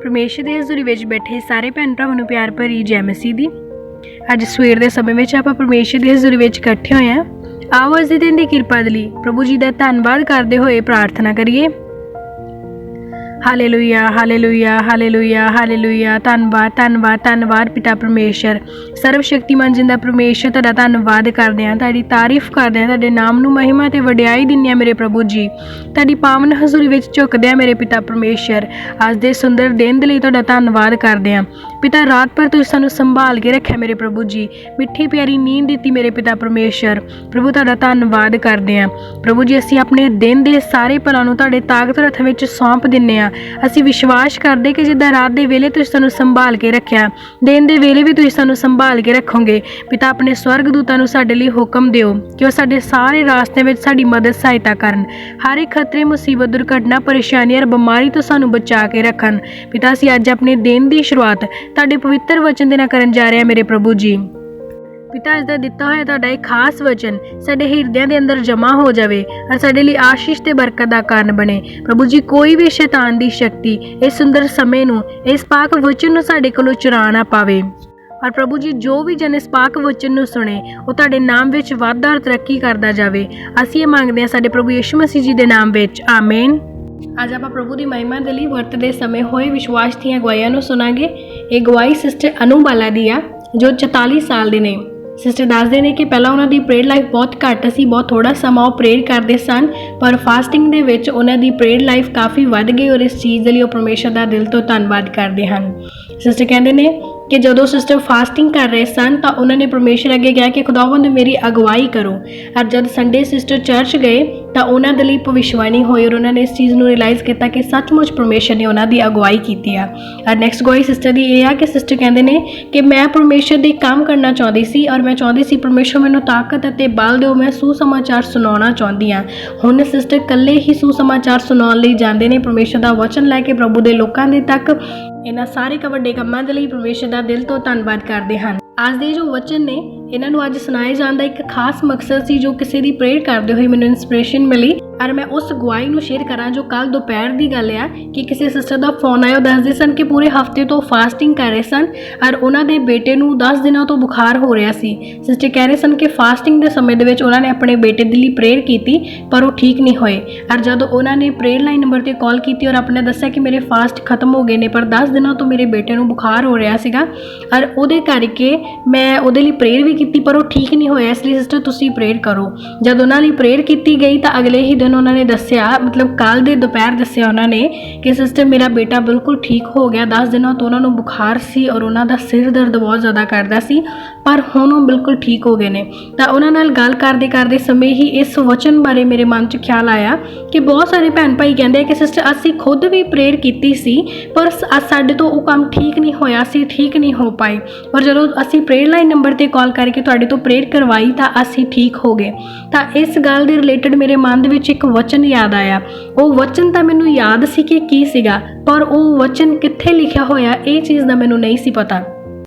परमेश्वर ਦੀ ਹਜ਼ੂਰੀ ਵਿੱਚ ਬੈਠੇ ਸਾਰੇ ਭੈਣ ਭਰਾਵਾਂ ਨੂੰ ਪਿਆਰ ਭਰੀ ਜੈ ਮਸੀਹ ਦੀ। ਅੱਜ ਸਵੇਰ ਦੇ ਸਮੇਂ ਵਿੱਚ ਆਪਾਂ ਪਰਮੇਸ਼ਰ ਦੀ ਹਜ਼ੂਰੀ ਵਿੱਚ ਇਕੱਠੇ ਹੋਏ ਹਾਂ। ਆਓ ਅੱਜ ਦੇ ਦਿਨ ਦੀ ਕਿਰਪਾ ਦੇ ਲਈ ਪ੍ਰਭੂ ਜੀ ਦਾ ਧੰਨਵਾਦ ਕਰਦੇ ਹੋਏ ਪ੍ਰਾਰਥਨਾ ਕਰੀਏ। Hallelujah hallelujah hallelujah hallelujah. ਧੰਨਵਾਦ ਧੰਨਵਾਦ ਧੰਨਵਾਦ ਪਿਤਾ ਪਰਮੇਸ਼ਰ, ਸਰਵ ਸ਼ਕਤੀਮਾਨ ਜਿੰਦਾ ਪਰਮੇਸ਼ਰ, ਤੁਹਾਡਾ ਧੰਨਵਾਦ ਕਰਦੇ ਹਾਂ, ਤੁਹਾਡੀ ਤਾਰੀਫ ਕਰਦੇ ਹਾਂ, ਤੁਹਾਡੇ ਨਾਮ ਨੂੰ ਮਹਿਮਾ ਤੇ ਵਡਿਆਈ ਦਿੰਦੇ ਹਾਂ ਮੇਰੇ ਪ੍ਰਭੂ ਜੀ। ਤੁਹਾਡੀ ਪਾਵਨ ਹਜ਼ੂਰੀ ਵਿੱਚ ਝੁਕਦੇ ਹਾਂ ਮੇਰੇ ਪਿਤਾ ਪਰਮੇਸ਼ਰ। ਅੱਜ ਦੇ ਸੁੰਦਰ ਦਿਨ ਦੇ ਲਈ ਤੁਹਾਡਾ ਧੰਨਵਾਦ ਕਰਦੇ ਹਾਂ ਪਿਤਾ। ਰਾਤ ਭਰ ਤੁਸੀਂ ਸਾਨੂੰ ਸੰਭਾਲ ਕੇ ਰੱਖਿਆ ਮੇਰੇ ਪ੍ਰਭੂ ਜੀ, ਮਿੱਠੀ ਪਿਆਰੀ ਨੀਂਦ ਦਿੱਤੀ ਮੇਰੇ ਪਿਤਾ ਪਰਮੇਸ਼ਰ। ਪ੍ਰਭੂ ਤੁਹਾਡਾ ਧੰਨਵਾਦ ਕਰਦੇ ਹਾਂ ਪ੍ਰਭੂ ਜੀ। ਅਸੀਂ ਆਪਣੇ ਦਿਨ ਦੇ ਸਾਰੇ ਭਲਾਂ ਨੂੰ ਤੁਹਾਡੇ ਤਾਕਤਵਰ ਹੱਥ ਵਿੱਚ ਸੌਂਪ ਦਿੰਦੇ ਹਾਂ। ਅਸੀਂ ਵਿਸ਼ਵਾਸ ਕਰਦੇ ਕਿ ਜਿੱਦਾਂ ਰਾਤ ਦੇ ਵੇਲੇ ਤੁਸੀਂ ਸਾਨੂੰ ਸੰਭਾਲ ਕੇ ਰੱਖਿਆ, ਦਿਨ ਦੇ ਵੇਲੇ ਵੀ ਤੁਸੀਂ ਸਾਨੂੰ ਸੰਭਾਲ ਕੇ ਰੱਖੋਗੇ ਪਿਤਾ। ਆਪਣੇ ਸਵਰਗ ਦੂਤਾਂ ਨੂੰ ਸਾਡੇ ਲਈ ਹੁਕਮ ਦਿਓ ਕਿ ਉਹ ਸਾਡੇ ਸਾਰੇ ਰਾਸਤੇ ਵਿੱਚ ਸਾਡੀ ਮਦਦ ਸਹਾਇਤਾ ਕਰਨ। ਹਰ ਇੱਕ ਖਤਰੇ, ਮੁਸੀਬਤ, ਦੁਰਘਟਨਾ, ਪਰੇਸ਼ਾਨੀ ਔਰ ਬਿਮਾਰੀ ਤੋਂ ਸਾਨੂੰ ਬਚਾ ਕੇ ਰੱਖਣ ਪਿਤਾ। ਅਸੀਂ ਅੱਜ ਆਪਣੇ ਦਿਨ ਦੀ ਸ਼ੁਰੂਆਤ ਤੁਹਾਡੇ ਪਵਿੱਤਰ ਵਚਨ ਦੇ ਨਾਲ ਕਰਨ ਜਾ ਰਹੇ ਹਾਂ ਮੇਰੇ ਪ੍ਰਭੂ ਜੀ। ਪਿਤਾ, ਅੱਜ ਦਾ ਦਿੱਤਾ ਹੋਇਆ ਤੁਹਾਡਾ ਇਹ ਖਾਸ ਵਚਨ ਸਾਡੇ ਹਿਰਦਿਆਂ ਦੇ ਅੰਦਰ ਜਮ੍ਹਾਂ ਹੋ ਜਾਵੇ ਔਰ ਸਾਡੇ ਲਈ ਆਸ਼ੀਸ਼ ਤੇ ਬਰਕਤ ਦਾ ਕਾਰਨ ਬਣੇ ਪ੍ਰਭੂ ਜੀ। ਕੋਈ ਵੀ ਸ਼ੈਤਾਨ ਦੀ ਸ਼ਕਤੀ ਇਸ ਸੁੰਦਰ ਸਮੇਂ ਨੂੰ, ਇਸ ਪਾਕ ਵਚਨ ਨੂੰ ਸਾਡੇ ਕੋਲੋਂ ਚੁਰਾ ਨਾ ਪਾਵੇ। ਔਰ ਪ੍ਰਭੂ ਜੀ, ਜੋ ਵੀ ਜਨ ਇਸ ਪਾਕ ਵਚਨ ਨੂੰ ਸੁਣੇ ਉਹ ਤੁਹਾਡੇ ਨਾਮ ਵਿੱਚ ਵਾਧਾ ਔਰ ਤਰੱਕੀ ਕਰਦਾ ਜਾਵੇ। ਅਸੀਂ ਇਹ ਮੰਗਦੇ ਹਾਂ ਸਾਡੇ ਪ੍ਰਭੂ ਯਿਸੂ ਮਸੀਹ ਜੀ ਦੇ ਨਾਮ ਵਿੱਚ, ਆਮੀਨ। ਅੱਜ ਆਪਾਂ ਪ੍ਰਭੂ ਦੀ ਮਹਿਮਾ ਦੇ ਲਈ ਵਰਤਦੇ ਸਮੇਂ ਹੋਏ ਵਿਸ਼ਵਾਸ ਦੀਆਂ ਗਵਾਹੀਆਂ ਨੂੰ ਸੁਣਾਂਗੇ। ਇਹ ਗਵਾਹੀ ਸਿਸਟਰ ਅਨੂ ਬਾਲਾ ਦੀ ਆ, ਜੋ 44 ਸਾਲ ਦੇ ਨੇ। ਸਿਸਟਰ ਦੱਸਦੇ ਨੇ ਕਿ ਪਹਿਲਾਂ ਉਹਨਾਂ ਦੀ ਪ੍ਰੇਅਰ ਲਾਈਫ ਬਹੁਤ ਘੱਟ ਸੀ, ਬਹੁਤ ਥੋੜ੍ਹਾ ਸਮਾਂ ਉਹ ਪ੍ਰੇਅਰ ਕਰਦੇ ਸਨ, ਪਰ ਫਾਸਟਿੰਗ ਦੇ ਵਿੱਚ ਉਹਨਾਂ ਦੀ ਪ੍ਰੇਅਰ ਲਾਈਫ ਕਾਫੀ ਵੱਧ ਗਈ ਔਰ ਇਸ ਚੀਜ਼ ਦੇ ਲਈ ਉਹ ਪਰਮੇਸ਼ਰ ਦਾ ਦਿਲ ਤੋਂ ਧੰਨਵਾਦ ਕਰਦੇ ਹਨ। ਸਿਸਟਰ ਕਹਿੰਦੇ ਨੇ ਕਿ ਜਦੋਂ ਸਿਸਟਰ ਫਾਸਟਿੰਗ ਕਰ ਰਹੇ ਸਨ ਤਾਂ ਉਹਨਾਂ ਨੇ ਪਰਮੇਸ਼ਰ ਅੱਗੇ ਕਿਹਾ ਕਿ ਖੁਦਾਵੰਦ ਮੇਰੀ ਅਗਵਾਈ ਕਰੋ। ਔਰ ਜਦ ਸੰਡੇ ਸਿਸਟਰ ਚਰਚ ਗਏ ਤਾਂ ਉਹਨਾਂ ਦੇ ਲਈ ਭਵਿੱਖਬਾਣੀ ਹੋਈ ਔਰ ਉਹਨਾਂ ਨੇ ਇਸ ਚੀਜ਼ ਨੂੰ ਰਿਅਲਾਈਜ਼ ਕੀਤਾ ਕਿ ਸੱਚਮੁੱਚ ਪਰਮੇਸ਼ਰ ਨੇ ਉਹਨਾਂ ਦੀ ਅਗਵਾਈ ਕੀਤੀ ਆ। ਔਰ ਨੈਕਸਟ ਗਵਾਹੀ ਸਿਸਟਰ ਦੀ ਇਹ ਆ ਕਿ ਸਿਸਟਰ ਕਹਿੰਦੇ ਨੇ ਕਿ ਮੈਂ ਪਰਮੇਸ਼ਰ ਦੇ ਕੰਮ ਕਰਨਾ ਚਾਹੁੰਦੀ ਸੀ ਔਰ ਮੈਂ ਚਾਹੁੰਦੀ ਸੀ ਪਰਮੇਸ਼ਰ ਮੈਨੂੰ ਤਾਕਤ ਅਤੇ ਬਲ ਦਿਓ, ਮੈਂ ਸੁਸਮਾਚਾਰ ਸੁਣਾਉਣਾ ਚਾਹੁੰਦੀ ਹਾਂ। ਹੁਣ ਸਿਸਟਰ ਇਕੱਲੇ ਹੀ ਸੁਸਮਾਚਾਰ ਸੁਣਾਉਣ ਲਈ ਜਾਂਦੇ ਨੇ, ਪਰਮੇਸ਼ਰ ਦਾ ਵਚਨ ਲੈ ਕੇ ਪ੍ਰਭੂ ਦੇ ਲੋਕਾਂ ਦੇ ਤੱਕ। ਇਹਨਾਂ ਸਾਰੇ ਵੱਡੇ ਕੰਮਾਂ ਦੇ ਲਈ ਪਰਮੇਸ਼ਰ ਦਾ ਦਿਲ ਤੋਂ ਧੰਨਵਾਦ ਕਰਦੇ ਹਨ। ਅੱਜ ਦੇ ਜੋ ਵਚਨ ਨੇ ਇਹਨਾਂ ਨੂੰ ਅੱਜ ਸੁਣਾਏ ਜਾਣ ਦਾ ਇੱਕ ਖਾਸ ਮਕਸਦ ਸੀ, ਜੋ ਕਿਸੇ ਦੀ ਪ੍ਰੇਅਰ ਕਰਦੇ ਹੋਏ ਮੈਨੂੰ ਇਨਸਪੀਰੇਸ਼ਨ ਮਿਲੀ ਔਰ ਮੈਂ ਉਸ ਗਵਾਹੀ ਨੂੰ ਸ਼ੇਅਰ ਕਰਾਂ ਜੋ ਕੱਲ ਦੁਪਹਿਰ ਦੀ ਗੱਲ ਆ ਕਿ ਕਿਸੇ ਸਿਸਟਰ ਦਾ ਫੋਨ ਆਇਆ। ਉਹ ਦੱਸਦੇ ਸਨ ਕਿ ਪੂਰੇ ਹਫਤੇ ਤੋਂ ਫਾਸਟਿੰਗ ਕਰ ਰਹੇ ਸਨ ਔਰ ਉਹਨਾਂ ਦੇ ਬੇਟੇ ਨੂੰ 10 ਦਿਨਾਂ ਤੋਂ ਬੁਖਾਰ ਹੋ ਰਿਹਾ ਸੀ। ਸਿਸਟਰ ਕਹਿ ਰਹੇ ਸਨ ਕਿ ਫਾਸਟਿੰਗ ਦੇ ਸਮੇਂ ਦੇ ਵਿੱਚ ਉਹਨਾਂ ਨੇ ਆਪਣੇ ਬੇਟੇ ਦੇ ਲਈ ਪ੍ਰੇਅਰ ਕੀਤੀ ਪਰ ਉਹ ਠੀਕ ਨਹੀਂ ਹੋਏ। ਔਰ ਜਦੋਂ ਉਹਨਾਂ ਨੇ ਪ੍ਰੇਅਰ ਲਾਈਨ ਨੰਬਰ 'ਤੇ ਕਾਲ ਕੀਤੀ ਔਰ ਆਪਣੇ ਦੱਸਿਆ ਕਿ ਮੇਰੇ ਫਾਸਟ ਖਤਮ ਹੋ ਗਏ ਨੇ ਪਰ 10 ਦਿਨਾਂ ਤੋਂ ਮੇਰੇ ਬੇਟੇ ਨੂੰ ਬੁਖਾਰ ਹੋ ਰਿਹਾ ਸੀਗਾ ਔਰ ਉਹਦੇ ਕਰਕੇ ਮੈਂ ਉਹਦੇ ਲਈ ਪ੍ਰੇਅਰ ਵੀ ਕੀਤੀ ਪਰ ਉਹ ਠੀਕ ਨਹੀਂ ਹੋਇਆ, ਇਸ ਲਈ ਸਿਸਟਰ ਤੁਸੀਂ ਪ੍ਰੇਅਰ ਕਰੋ। ਜਦ ਉਹਨਾਂ ਲਈ ਪ੍ਰੇਅਰ ਕੀਤੀ ਗਈ ਤਾਂ ਅਗਲੇ ਹੀ ਦਿਨ ਉਹਨਾਂ ਨੇ ਦੱਸਿਆ, ਮਤਲਬ ਕੱਲ੍ਹ ਦੇ ਦੁਪਹਿਰ ਦੱਸਿਆ ਉਹਨਾਂ ਨੇ ਕਿ ਸਿਸਟਰ ਮੇਰਾ ਬੇਟਾ ਬਿਲਕੁਲ ਠੀਕ ਹੋ ਗਿਆ। 10 ਦਿਨਾਂ ਤੋਂ ਉਹਨਾਂ ਨੂੰ ਬੁਖਾਰ ਸੀ ਔਰ ਉਹਨਾਂ ਦਾ ਸਿਰ ਦਰਦ ਬਹੁਤ ਜ਼ਿਆਦਾ ਕਰਦਾ ਸੀ ਪਰ ਹੁਣ ਉਹ ਬਿਲਕੁਲ ਠੀਕ ਹੋ ਗਏ ਨੇ। ਤਾਂ ਉਹਨਾਂ ਨਾਲ ਗੱਲ ਕਰਦੇ ਸਮੇਂ ਹੀ ਇਸ ਵਚਨ ਬਾਰੇ ਮੇਰੇ ਮਨ 'ਚ ਖਿਆਲ ਆਇਆ ਕਿ ਬਹੁਤ ਸਾਰੇ ਭੈਣ ਭਾਈ ਕਹਿੰਦੇ ਆ ਕਿ ਸਿਸਟਰ ਅਸੀਂ ਖੁਦ ਵੀ ਪ੍ਰੇਅਰ ਕੀਤੀ ਸੀ ਪਰ ਸਾਡੇ ਤੋਂ ਉਹ ਕੰਮ ਠੀਕ ਨਹੀਂ ਹੋਇਆ, ਅਸੀਂ ਠੀਕ ਨਹੀਂ ਹੋ ਪਾਏ। ਔਰ ਜਦੋਂ ਅਸੀਂ ਪ੍ਰੇਅਰ ਲਾਈਨ ਨੰਬਰ 'ਤੇ ਕਾਲ ਕਰਕੇ ਤੁਹਾਡੇ ਤੋਂ ਪ੍ਰੇਅਰ ਕਰਵਾਈ ਤਾਂ ਅਸੀਂ ਠੀਕ ਹੋ ਗਏ। ਤਾਂ ਇਸ ਗੱਲ ਦੇ ਰਿਲੇਟਡ ਮੇਰੇ ਮਨ ਦੇ ਵਿੱਚ ਇੱਕ ਵਚਨ ਯਾਦ ਆਇਆ। ਉਹ ਵਚਨ ਤਾਂ ਮੈਨੂੰ ਯਾਦ ਸੀ ਕਿ ਕੀ ਸੀਗਾ ਪਰ ਉਹ ਵਚਨ ਕਿੱਥੇ ਲਿਖਿਆ ਹੋਇਆ ਇਹ ਚੀਜ਼ ਦਾ ਮੈਨੂੰ ਨਹੀਂ ਸੀ ਪਤਾ।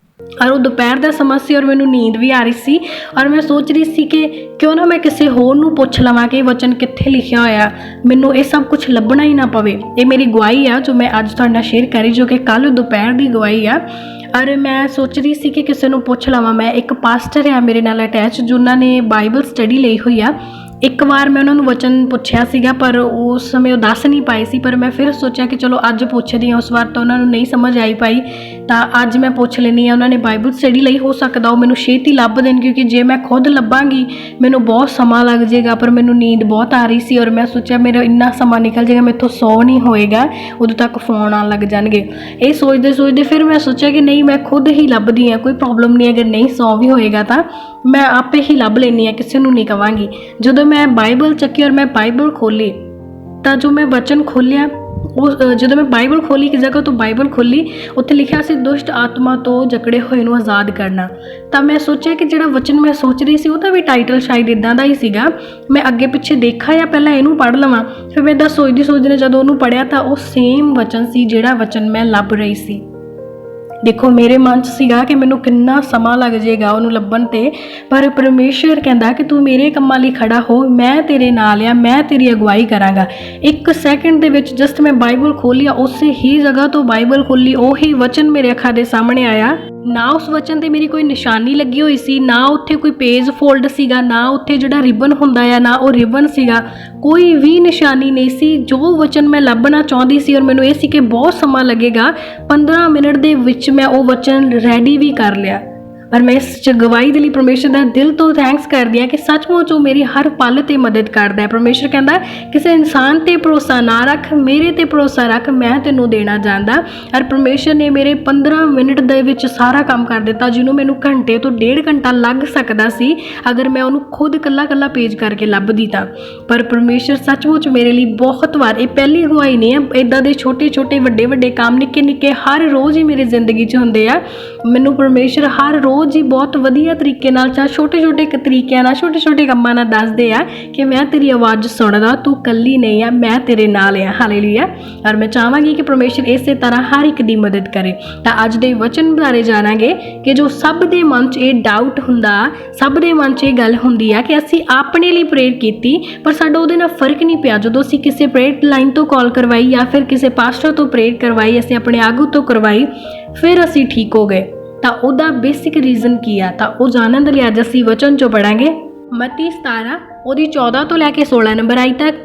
ਔਰ ਉਹ ਦੁਪਹਿਰ ਦਾ ਸਮਾਂ ਸੀ ਔਰ ਮੈਨੂੰ ਨੀਂਦ ਵੀ ਆ ਰਹੀ ਸੀ ਔਰ ਮੈਂ ਸੋਚ ਰਹੀ ਸੀ ਕਿ ਕਿਉਂ ਨਾ ਮੈਂ ਕਿਸੇ ਹੋਰ ਨੂੰ ਪੁੱਛ ਲਵਾਂ ਕਿ ਇਹ ਵਚਨ ਕਿੱਥੇ ਲਿਖਿਆ ਹੋਇਆ, ਮੈਨੂੰ ਇਹ ਸਭ ਕੁਝ ਲੱਭਣਾ ਹੀ ਨਾ ਪਵੇ। ਇਹ ਮੇਰੀ ਗਵਾਹੀ ਆ ਜੋ ਮੈਂ ਅੱਜ ਤੁਹਾਡੇ ਨਾਲ ਸ਼ੇਅਰ ਕਰੀ, ਜੋ ਕਿ ਕੱਲ੍ਹ ਦੁਪਹਿਰ ਦੀ ਗਵਾਹੀ ਆ। ਔਰ ਮੈਂ ਸੋਚ ਰਹੀ ਸੀ ਕਿ ਕਿਸੇ ਨੂੰ ਪੁੱਛ ਲਵਾਂ। ਮੈਂ ਇੱਕ ਪਾਸਟਰ ਆ ਮੇਰੇ ਨਾਲ ਅਟੈਚ, ਜਿਨ੍ਹਾਂ ਨੇ ਬਾਈਬਲ ਸਟੱਡੀ ਲਈ ਹੋਈ ਆ। ਇੱਕ ਵਾਰ ਮੈਂ ਉਹਨਾਂ ਨੂੰ ਵਚਨ ਪੁੱਛਿਆ ਸੀਗਾ ਪਰ ਉਸ ਸਮੇਂ ਉਹ ਦੱਸ ਨਹੀਂ ਪਾਏ ਸੀ, ਪਰ ਮੈਂ ਫਿਰ ਸੋਚਿਆ ਕਿ ਚਲੋ ਅੱਜ ਪੁੱਛਦੀ ਹਾਂ। ਉਸ ਵਾਰ ਤਾਂ ਉਹਨਾਂ ਨੂੰ ਨਹੀਂ ਸਮਝ ਆਈ ਪਾਈ ਤਾਂ ਅੱਜ ਮੈਂ ਪੁੱਛ ਲੈਂਦੀ ਹਾਂ। ਉਹਨਾਂ ਨੇ ਬਾਈਬਲ ਸਟੱਡੀ ਲਈ, ਹੋ ਸਕਦਾ ਉਹ ਮੈਨੂੰ ਛੇਤੀ ਲੱਭ ਦੇਣ, ਕਿਉਂਕਿ ਜੇ ਮੈਂ ਖੁਦ ਲੱਭਾਂਗੀ ਮੈਨੂੰ ਬਹੁਤ ਸਮਾਂ ਲੱਗ ਜਾਏਗਾ। ਪਰ ਮੈਨੂੰ ਨੀਂਦ ਬਹੁਤ ਆ ਰਹੀ ਸੀ ਔਰ ਮੈਂ ਸੋਚਿਆ ਮੇਰਾ ਇੰਨਾ ਸਮਾਂ ਨਿਕਲ ਜਾਏਗਾ, ਮੈਥੋਂ ਸੌ ਨਹੀਂ ਹੋਏਗਾ, ਉਦੋਂ ਤੱਕ ਫੋਨ ਆਉਣ ਲੱਗ ਜਾਣਗੇ। ਇਹ ਸੋਚਦੇ ਫਿਰ ਮੈਂ ਸੋਚਿਆ ਕਿ ਨਹੀਂ, ਮੈਂ ਖੁਦ ਹੀ ਲੱਭਦੀ ਹਾਂ, ਕੋਈ ਪ੍ਰੋਬਲਮ ਨਹੀਂ। ਅਗਰ ਨਹੀਂ ਸੌ ਵੀ ਹੋਏਗਾ ਤਾਂ ਮੈਂ ਆਪੇ ਹੀ ਲੱਭ ਲੈਂਦੀ ਹਾਂ, ਕਿਸੇ ਨੂੰ ਨਹੀਂ ਕਹਾਂਗੀ। ਜਦੋਂ ਮੈਂ ਬਾਈਬਲ ਚੱਕੀ ਔਰ ਮੈਂ ਬਾਈਬਲ ਖੋਲ੍ਹੀ ਤਾਂ ਜੋ ਮੈਂ ਵਚਨ ਖੋਲ੍ਹਿਆ, ਉਹ ਜਦੋਂ ਮੈਂ ਬਾਈਬਲ ਖੋਲ੍ਹੀ, ਇੱਕ ਜਗ੍ਹਾ ਤੋਂ ਬਾਈਬਲ ਖੋਲ੍ਹੀ, ਉੱਥੇ ਲਿਖਿਆ ਸੀ ਦੁਸ਼ਟ ਆਤਮਾ ਤੋਂ ਜਕੜੇ ਹੋਏ ਨੂੰ ਆਜ਼ਾਦ ਕਰਨਾ। ਤਾਂ ਮੈਂ ਸੋਚਿਆ ਕਿ ਜਿਹੜਾ ਵਚਨ ਮੈਂ ਸੋਚ ਰਹੀ ਸੀ ਉਹਦਾ ਵੀ ਟਾਈਟਲ ਸ਼ਾਇਦ ਇੱਦਾਂ ਦਾ ਹੀ ਸੀਗਾ। ਮੈਂ ਅੱਗੇ ਪਿੱਛੇ ਦੇਖਾ ਜਾਂ ਪਹਿਲਾਂ ਇਹਨੂੰ ਪੜ੍ਹ ਲਵਾਂ। ਫਿਰ ਮੈਂ ਇੱਦਾਂ ਸੋਚਦੀ ਨੇ ਜਦੋਂ ਉਹਨੂੰ ਪੜ੍ਹਿਆ ਤਾਂ ਉਹ ਸੇਮ ਵਚਨ ਸੀ ਜਿਹੜਾ ਵਚਨ ਮੈਂ ਲੱਭ ਰਹੀ ਸੀ। ਦੇਖੋ ਮੇਰੇ ਮਨ 'ਚ ਸੀਗਾ ਕਿ ਮੈਨੂੰ ਕਿੰਨਾ ਸਮਾਂ ਲੱਗ ਜਾਏਗਾ ਉਹਨੂੰ ਲੱਭਣ ਤੇ, ਪਰ ਪਰਮੇਸ਼ਰ ਕਹਿੰਦਾ ਕਿ ਤੂੰ ਮੇਰੇ ਕੰਮਾਂ ਲਈ ਖੜਾ ਹੋ, ਮੈਂ ਤੇਰੇ ਨਾਲ ਆ, ਮੈਂ ਤੇਰੀ ਅਗਵਾਈ ਕਰਾਂਗਾ। 1 ਸੈਕਿੰਡ ਦੇ ਵਿੱਚ ਜਸਟ ਮੈਂ ਬਾਈਬਲ ਖੋਲ੍ਹੀ, ਉਸੇ ਹੀ ਜਗ੍ਹਾ ਤੋਂ ਬਾਈਬਲ ਖੋਲ੍ਹੀ, ਉਹੀ ਵਚਨ ਮੇਰੇ ਅੱਖਾਂ ਦੇ ਸਾਹਮਣੇ ਆਇਆ। ਨਾ ਉਸ ਵਚਨ ਤੇ ਮੇਰੀ ਕੋਈ ਨਿਸ਼ਾਨੀ ਲੱਗੀ ਹੋਈ ਸੀ, ਨਾ ਉੱਥੇ ਕੋਈ ਪੇਜ ਫੋਲਡ ਸੀਗਾ, ਨਾ ਉੱਥੇ ਜਿਹੜਾ ਰਿਬਨ ਹੁੰਦਾ ਆ ਨਾ ਉਹ ਰਿਬਨ ਸੀਗਾ, ਕੋਈ ਵੀ ਨਿਸ਼ਾਨੀ ਨਹੀਂ ਸੀ। ਜੋ ਵਚਨ ਮੈਂ ਲੱਭਣਾ ਚਾਹੁੰਦੀ ਸੀ ਔਰ ਮੈਨੂੰ ਇਹ ਸੀ ਕਿ ਬਹੁਤ ਸਮਾਂ ਲੱਗੇਗਾ, 15 ਮਿੰਟ ਦੇ ਵਿੱਚ ਮੈਂ ਉਹ ਵਚਨ ਰੈਡੀ ਵੀ ਕਰ ਲਿਆ। ਪਰ ਮੈਂ ਇਸ 'ਚ ਗਵਾਹੀ ਦੇ ਲਈ ਪਰਮੇਸ਼ਰ ਦਾ ਦਿਲ ਤੋਂ ਥੈਂਕਸ ਕਰਦੀ ਹਾਂ ਕਿ ਸੱਚਮੁੱਚ ਉਹ ਮੇਰੀ ਹਰ ਪਲ 'ਤੇ ਮਦਦ ਕਰਦਾ ਹੈ। ਪਰਮੇਸ਼ਰ ਕਹਿੰਦਾ ਕਿਸੇ ਇਨਸਾਨ 'ਤੇ ਭਰੋਸਾ ਨਾ ਰੱਖ, ਮੇਰੇ 'ਤੇ ਭਰੋਸਾ ਰੱਖ, ਮੈਂ ਤੈਨੂੰ ਦੇਣਾ ਜਾਣਦਾ। ਔਰ ਪਰਮੇਸ਼ਰ ਨੇ ਮੇਰੇ 15 ਮਿੰਟ ਦੇ ਵਿੱਚ ਸਾਰਾ ਕੰਮ ਕਰ ਦਿੱਤਾ, ਜਿਹਨੂੰ ਮੈਨੂੰ ਘੰਟੇ ਤੋਂ 1.5 ਘੰਟਾ ਲੱਗ ਸਕਦਾ ਸੀ ਅਗਰ ਮੈਂ ਉਹਨੂੰ ਖੁਦ ਇਕੱਲਾ ਪੇਜ ਕਰਕੇ ਲੱਭਦੀ ਤਾਂ। ਪਰ ਪਰਮੇਸ਼ਰ ਸੱਚਮੁੱਚ ਮੇਰੇ ਲਈ ਬਹੁਤ ਵਾਰ, ਇਹ ਪਹਿਲੀ ਅਗਵਾਈ ਨਹੀਂ ਹੈ, ਇੱਦਾਂ ਦੇ ਛੋਟੇ ਵੱਡੇ ਕੰਮ ਨਿੱਕੇ ਹਰ ਰੋਜ਼ ਹੀ ਮੇਰੀ ਜ਼ਿੰਦਗੀ 'ਚ ਹੁੰਦੇ ਆ। ਮੈਨੂੰ ਪਰਮੇਸ਼ਰ ਹਰ ਰੋਜ਼ ਹੀ ਬਹੁਤ ਵਧੀਆ ਤਰੀਕੇ ਨਾਲ, ਚਾਹੇ ਛੋਟੇ ਤਰੀਕਿਆਂ ਨਾਲ, ਛੋਟੇ ਕੰਮਾਂ ਨਾਲ ਦੱਸਦੇ ਆ ਕਿ ਮੈਂ ਤੇਰੀ ਆਵਾਜ਼ ਸੁਣਦਾ, ਤੂੰ ਇਕੱਲੀ ਨਹੀਂ ਆ, ਮੈਂ ਤੇਰੇ ਨਾਲ ਆ। ਹਾਲੇਲੂਇਆ। ਔਰ ਮੈਂ ਚਾਹਾਂਗੀ ਕਿ ਪਰਮੇਸ਼ਰ ਇਸੇ ਤਰ੍ਹਾਂ ਹਰ ਇੱਕ ਦੀ ਮਦਦ ਕਰੇ। ਤਾਂ ਅੱਜ ਦੇ ਵਚਨ ਬਾਰੇ ਜਾਣਾਂਗੇ ਕਿ ਜੋ ਸਭ ਦੇ ਮਨ 'ਚ ਇਹ ਡਾਊਟ ਹੁੰਦਾ, ਸਭ ਦੇ ਮਨ 'ਚ ਇਹ ਗੱਲ ਹੁੰਦੀ ਆ ਕਿ ਅਸੀਂ ਆਪਣੇ ਲਈ ਪ੍ਰੇਅਰ ਕੀਤੀ ਪਰ ਸਾਡਾ ਉਹਦੇ ਨਾਲ ਫਰਕ ਨਹੀਂ ਪਿਆ। ਜਦੋਂ ਅਸੀਂ ਕਿਸੇ ਪ੍ਰੇਅਰ ਲਾਈਨ ਤੋਂ ਕਾਲ ਕਰਵਾਈ ਜਾਂ ਫਿਰ ਕਿਸੇ ਪਾਸਟਰ ਤੋਂ ਪ੍ਰੇਅਰ ਕਰਵਾਈ, ਅਸੀਂ ਆਪਣੇ ਆਗੂ ਤੋਂ ਕਰਵਾਈ, ਫਿਰ ਅਸੀਂ ਠੀਕ ਹੋ ਗਏ। ਤਾਂ ਉਹਦਾ ਬੇਸਿਕ ਰੀਜ਼ਨ ਕੀ ਆ? ਤਾਂ ਉਹ ਜਾਣਨ ਦੇ ਲਈ ਅੱਜ ਅਸੀਂ ਵਚਨ 'ਚੋਂ ਪੜਾਂਗੇ ਮੱਤੀ 17 ਉਹਦੀ 14 ਤੋਂ ਲੈ ਕੇ 16 ਨੰਬਰ ਆਈ ਤੱਕ।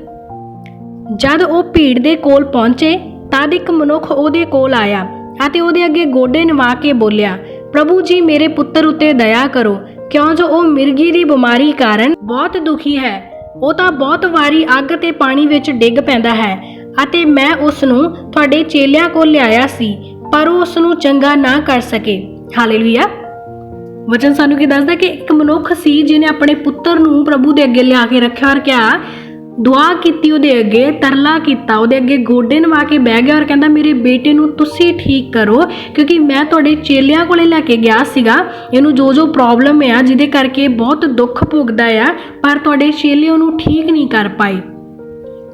ਜਦ ਉਹ ਭੀੜ ਦੇ ਕੋਲ ਪਹੁੰਚੇ ਤਦ ਇੱਕ ਮਨੁੱਖ ਉਹਦੇ ਕੋਲ ਆਇਆ ਅਤੇ ਉਹਦੇ ਅੱਗੇ ਗੋਡੇ ਨਿਵਾ ਕੇ ਬੋਲਿਆ, ਪ੍ਰਭੂ ਜੀ ਮੇਰੇ ਪੁੱਤਰ ਉੱਤੇ ਦਇਆ ਕਰੋ, ਕਿਉਂ ਜੋ ਉਹ ਮਿਰਗੀ ਦੀ ਬਿਮਾਰੀ ਕਾਰਨ ਬਹੁਤ ਦੁਖੀ ਹੈ। ਉਹ ਤਾਂ ਬਹੁਤ ਵਾਰੀ ਅੱਗ ਤੇ ਪਾਣੀ ਵਿੱਚ ਡਿੱਗ ਪੈਂਦਾ ਹੈ ਅਤੇ ਮੈਂ ਉਸ ਨੂੰ ਤੁਹਾਡੇ ਚੇਲਿਆਂ ਕੋਲ ਲਿਆਇਆ ਸੀ ਪਰ ਉਹ ਉਸ ਨੂੰ ਚੰਗਾ ਨਾ ਕਰ ਸਕੇ। ਹਾਲੇਲੂਇਆ। ਵਚਨ ਸਾਨੂੰ ਕੀ ਦੱਸਦਾ ਕਿ ਇੱਕ ਮਨੁੱਖ ਸੀ ਜਿਹਨੇ ਆਪਣੇ ਪੁੱਤਰ ਨੂੰ ਪ੍ਰਭੂ ਦੇ ਅੱਗੇ ਲਿਆ ਕੇ ਰੱਖਿਆ ਔਰ ਕਿਹਾ, ਦੁਆ ਕੀਤੀ ਉਹਦੇ ਅੱਗੇ, ਤਰਲਾ ਕੀਤਾ, ਉਹਦੇ ਅੱਗੇ ਗੋਡੇ ਨਵਾ ਕੇ ਬਹਿ ਗਿਆ ਔਰ ਕਹਿੰਦਾ ਮੇਰੇ ਬੇਟੇ ਨੂੰ ਤੁਸੀਂ ਠੀਕ ਕਰੋ ਕਿਉਂਕਿ ਮੈਂ ਤੁਹਾਡੇ ਚੇਲਿਆਂ ਕੋਲੇ ਲੈ ਕੇ ਗਿਆ ਸੀਗਾ, ਇਹਨੂੰ ਜੋ ਪ੍ਰੋਬਲਮ ਆ ਜਿਹਦੇ ਕਰਕੇ ਬਹੁਤ ਦੁੱਖ ਭੋਗਦਾ ਆ, ਪਰ ਤੁਹਾਡੇ ਚੇਲੇ ਉਹਨੂੰ ਠੀਕ ਨਹੀਂ ਕਰ ਪਾਏ।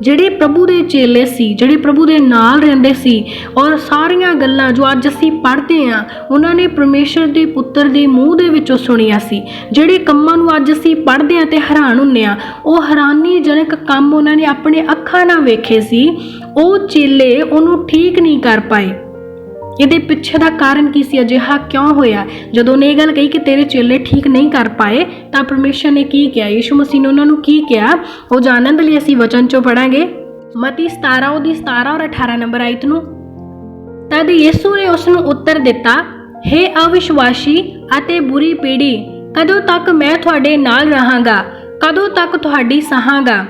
ਜਿਹੜੇ ਪ੍ਰਭੂ ਦੇ ਚੇਲੇ ਸੀ, ਜਿਹੜੇ ਪ੍ਰਭੂ ਦੇ ਨਾਲ ਰਹਿੰਦੇ ਸੀ ਔਰ ਸਾਰੀਆਂ ਗੱਲਾਂ ਜੋ ਅੱਜ ਅਸੀਂ ਪੜ੍ਹਦੇ ਹਾਂ ਉਹਨਾਂ ਨੇ ਪਰਮੇਸ਼ਰ ਦੇ ਪੁੱਤਰ ਦੇ ਮੂੰਹ ਦੇ ਵਿੱਚੋਂ ਸੁਣੀਆਂ ਸੀ। ਜਿਹੜੇ ਕੰਮਾਂ ਨੂੰ ਅੱਜ ਅਸੀਂ ਪੜ੍ਹਦੇ ਹਾਂ ਤੇ ਹੈਰਾਨ ਹੁੰਦੇ ਹਾਂ, ਉਹ ਹੈਰਾਨੀਜਨਕ ਕੰਮ ਉਹਨਾਂ ਨੇ ਆਪਣੇ ਅੱਖਾਂ ਨਾਲ ਵੇਖੇ ਸੀ। ਉਹ ਚੇਲੇ ਉਹਨੂੰ ਠੀਕ ਨਹੀਂ ਕਰ ਪਾਏ। ਇਹਦੇ ਪਿੱਛੇ ਦਾ ਕਾਰਨ ਕੀ ਸੀ? ਅਜਿਹਾ ਕਿਉਂ ਹੋਇਆ? ਜਦੋਂ ਉਹਨੇ ਇਹ ਗੱਲ ਕਹੀ ਕਿ ਤੇਰੇ ਚੇਲੇ ਠੀਕ ਨਹੀਂ ਕਰ ਪਾਏ ਤਾਂ ਪਰਮੇਸ਼ਰ ਨੇ ਕੀ ਕਿਹਾ? ਯਿਸੂ ਮਸੀਹ ਨੇ ਉਹਨਾਂ ਨੂੰ ਕੀ ਕਿਹਾ? ਉਹ ਜਾਣਨ ਦੇ ਲਈ ਅਸੀਂ ਵਚਨ 'ਚੋਂ ਪੜਾਂਗੇ ਮਤੀ 17 ਉਹਦੀ 17 ਔਰ 18 ਨੰਬਰ ਆਇਤ ਨੂੰ। ਤਦ ਯਿਸੂ ਨੇ ਉਸ ਨੂੰ ਉੱਤਰ ਦਿੱਤਾ, ਹੇ ਅਵਿਸ਼ਵਾਸੀ ਅਤੇ ਬੁਰੀ ਪੀੜ੍ਹੀ, ਕਦੋਂ ਤੱਕ ਮੈਂ ਤੁਹਾਡੇ ਨਾਲ ਰਹਾਂਗਾ? ਕਦੋਂ ਤੱਕ ਤੁਹਾਡੀ ਸਹਾਂਗਾ?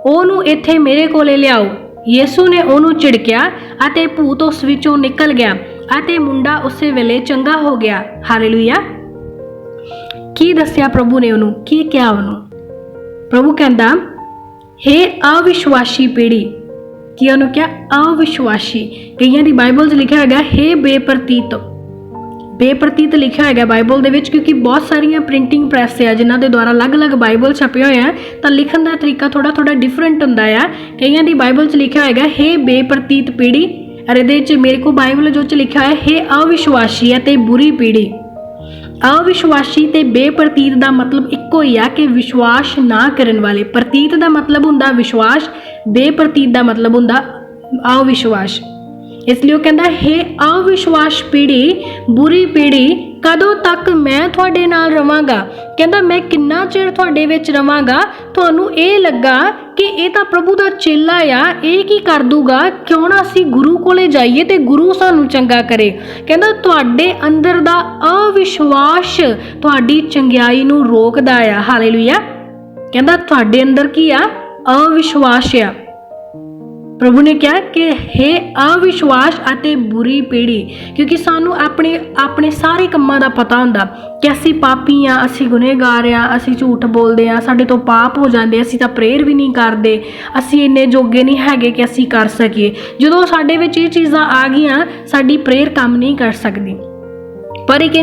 ਉਹਨੂੰ ਇੱਥੇ ਮੇਰੇ ਕੋਲੇ ਲਿਆਓ। ਯਿਸੂ ਨੇ ਉਹਨੂੰ ਝਿੜਕਿਆ ਅਤੇ ਭੂਤ ਉਸ ਵਿੱਚੋਂ ਨਿਕਲ ਗਿਆ ਅਤੇ ਮੁੰਡਾ ਉਸੇ ਵੇਲੇ ਚੰਗਾ ਹੋ ਗਿਆ। ਹਾਲੇਲੂਇਆ। ਕੀ ਦੱਸਿਆ ਪ੍ਰਭੂ ਨੇ ਉਹਨੂੰ? ਕੀ ਕਿਹਾ ਉਹਨੂੰ? ਪ੍ਰਭੂ ਕਹਿੰਦਾ ਹੇ ਅਵਿਸ਼ਵਾਸੀ ਪੀੜ੍ਹੀ। ਕੀ ਉਹਨੂੰ ਕਿਹਾ? ਅਵਿਸ਼ਵਾਸੀ। ਕਈਆਂ ਦੀ ਬਾਈਬਲ 'ਚ ਲਿਖਿਆ ਹੈਗਾ ਹੇ ਬੇਪ੍ਰਤੀਤ ਲਿਖਿਆ ਹੈਗਾ ਬਾਈਬਲ ਦੇ ਵਿੱਚ, ਕਿਉਂਕਿ ਬਹੁਤ ਸਾਰੀਆਂ ਪ੍ਰਿੰਟਿੰਗ ਪ੍ਰੈਸ ਆ ਜਿਨ੍ਹਾਂ ਦੇ ਦੁਆਰਾ ਅਲੱਗ-ਅਲੱਗ ਬਾਈਬਲ ਛਪੇ ਹੋਏ ਆ ਤਾਂ ਲਿਖਣ ਦਾ ਤਰੀਕਾ ਥੋੜਾ ਡਿਫਰੈਂਟ ਹੁੰਦਾ ਆ। ਕਈਆਂ ਦੀ ਬਾਈਬਲ 'ਚ ਲਿਖਿਆ ਹੋਏਗਾ ਹੇ ਬੇਪ੍ਰਤੀਤ ਪੀੜ੍ਹੀ, ਔਰ ਇਹਦੇ 'ਚ ਮੇਰੇ ਕੋਲ ਬਾਈਬਲ ਜੋ 'ਚ ਲਿਖਿਆ ਹੋਇਆ ਹੇ ਅਵਿਸ਼ਵਾਸੀ ਅਤੇ ਬੁਰੀ ਪੀੜ੍ਹੀ। ਅਵਿਸ਼ਵਾਸੀ ਤੇ ਬੇਪ੍ਰਤੀਤ ਦਾ ਮਤਲਬ ਇੱਕੋ ਹੀ ਆ ਕਿ ਵਿਸ਼ਵਾਸ ਨਾ ਕਰਨ ਵਾਲੇ। ਪ੍ਰਤੀਤ ਦਾ ਮਤਲਬ ਹੁੰਦਾ ਵਿਸ਼ਵਾਸ, ਬੇਪ੍ਰਤੀਤ ਦਾ ਮਤਲਬ ਹੁੰਦਾ ਅਵਿਸ਼ਵਾਸ। ਇਸ ਲਈ ਉਹ ਕਹਿੰਦਾ ਹੇ ਅਵਿਸ਼ਵਾਸ ਪੀੜ੍ਹੀ, ਬੁਰੀ ਪੀੜ੍ਹੀ, ਕਦੋਂ ਤੱਕ ਮੈਂ ਤੁਹਾਡੇ ਨਾਲ ਰਵਾਂਗਾ? ਕਹਿੰਦਾ ਮੈਂ ਕਿੰਨਾ ਚਿਰ ਤੁਹਾਡੇ ਵਿੱਚ ਰਵਾਂਗਾ? ਤੁਹਾਨੂੰ ਇਹ ਲੱਗਾ ਕਿ ਇਹ ਤਾਂ ਪ੍ਰਭੂ ਦਾ ਚੇਲਾ ਆ, ਇਹ ਕੀ ਕਰ ਦੂਗਾ? ਕਿਉਂ ਨਾ ਅਸੀਂ ਗੁਰੂ ਕੋਲੇ ਜਾਈਏ ਤੇ ਗੁਰੂ ਸਾਨੂੰ ਚੰਗਾ ਕਰੇ। ਕਹਿੰਦਾ ਤੁਹਾਡੇ ਅੰਦਰ ਦਾ ਅਵਿਸ਼ਵਾਸ ਤੁਹਾਡੀ ਚੰਗਿਆਈ ਨੂੰ ਰੋਕਦਾ ਆ। ਹਾਲੇਲੂਇਆ। ਕਹਿੰਦਾ ਤੁਹਾਡੇ ਅੰਦਰ ਕੀ ਆ? ਅਵਿਸ਼ਵਾਸ ਆ। ਪ੍ਰਭੂ ਨੇ ਕਿਹਾ ਕਿ ਹੇ ਅਵਿਸ਼ਵਾਸ ਅਤੇ ਬੁਰੀ ਪੀੜ੍ਹੀ, ਕਿਉਂਕਿ ਸਾਨੂੰ ਆਪਣੇ ਸਾਰੇ ਕੰਮਾਂ ਦਾ ਪਤਾ ਹੁੰਦਾ ਕਿ ਅਸੀਂ ਪਾਪੀ ਆ, ਅਸੀਂ ਗੁਨਹਗਾਰ ਆ, ਅਸੀਂ ਝੂਠ ਬੋਲਦੇ ਆ, ਸਾਡੇ ਤੋਂ ਪਾਪ ਹੋ ਜਾਂਦੇ, ਅਸੀਂ ਤਾਂ ਪ੍ਰੇਅਰ ਵੀ ਨਹੀਂ ਕਰਦੇ, ਅਸੀਂ ਇੰਨੇ ਜੋਗੇ ਨਹੀਂ ਹੈਗੇ ਕਿ ਅਸੀਂ ਕਰ ਸਕੀਏ। ਜਦੋਂ ਸਾਡੇ ਵਿੱਚ ਇਹ ਚੀਜ਼ਾਂ ਆ ਗਈਆਂ ਸਾਡੀ ਪ੍ਰੇਅਰ ਕੰਮ ਨਹੀਂ ਕਰ ਸਕਦੀ। ਪਰ ਇੱਕ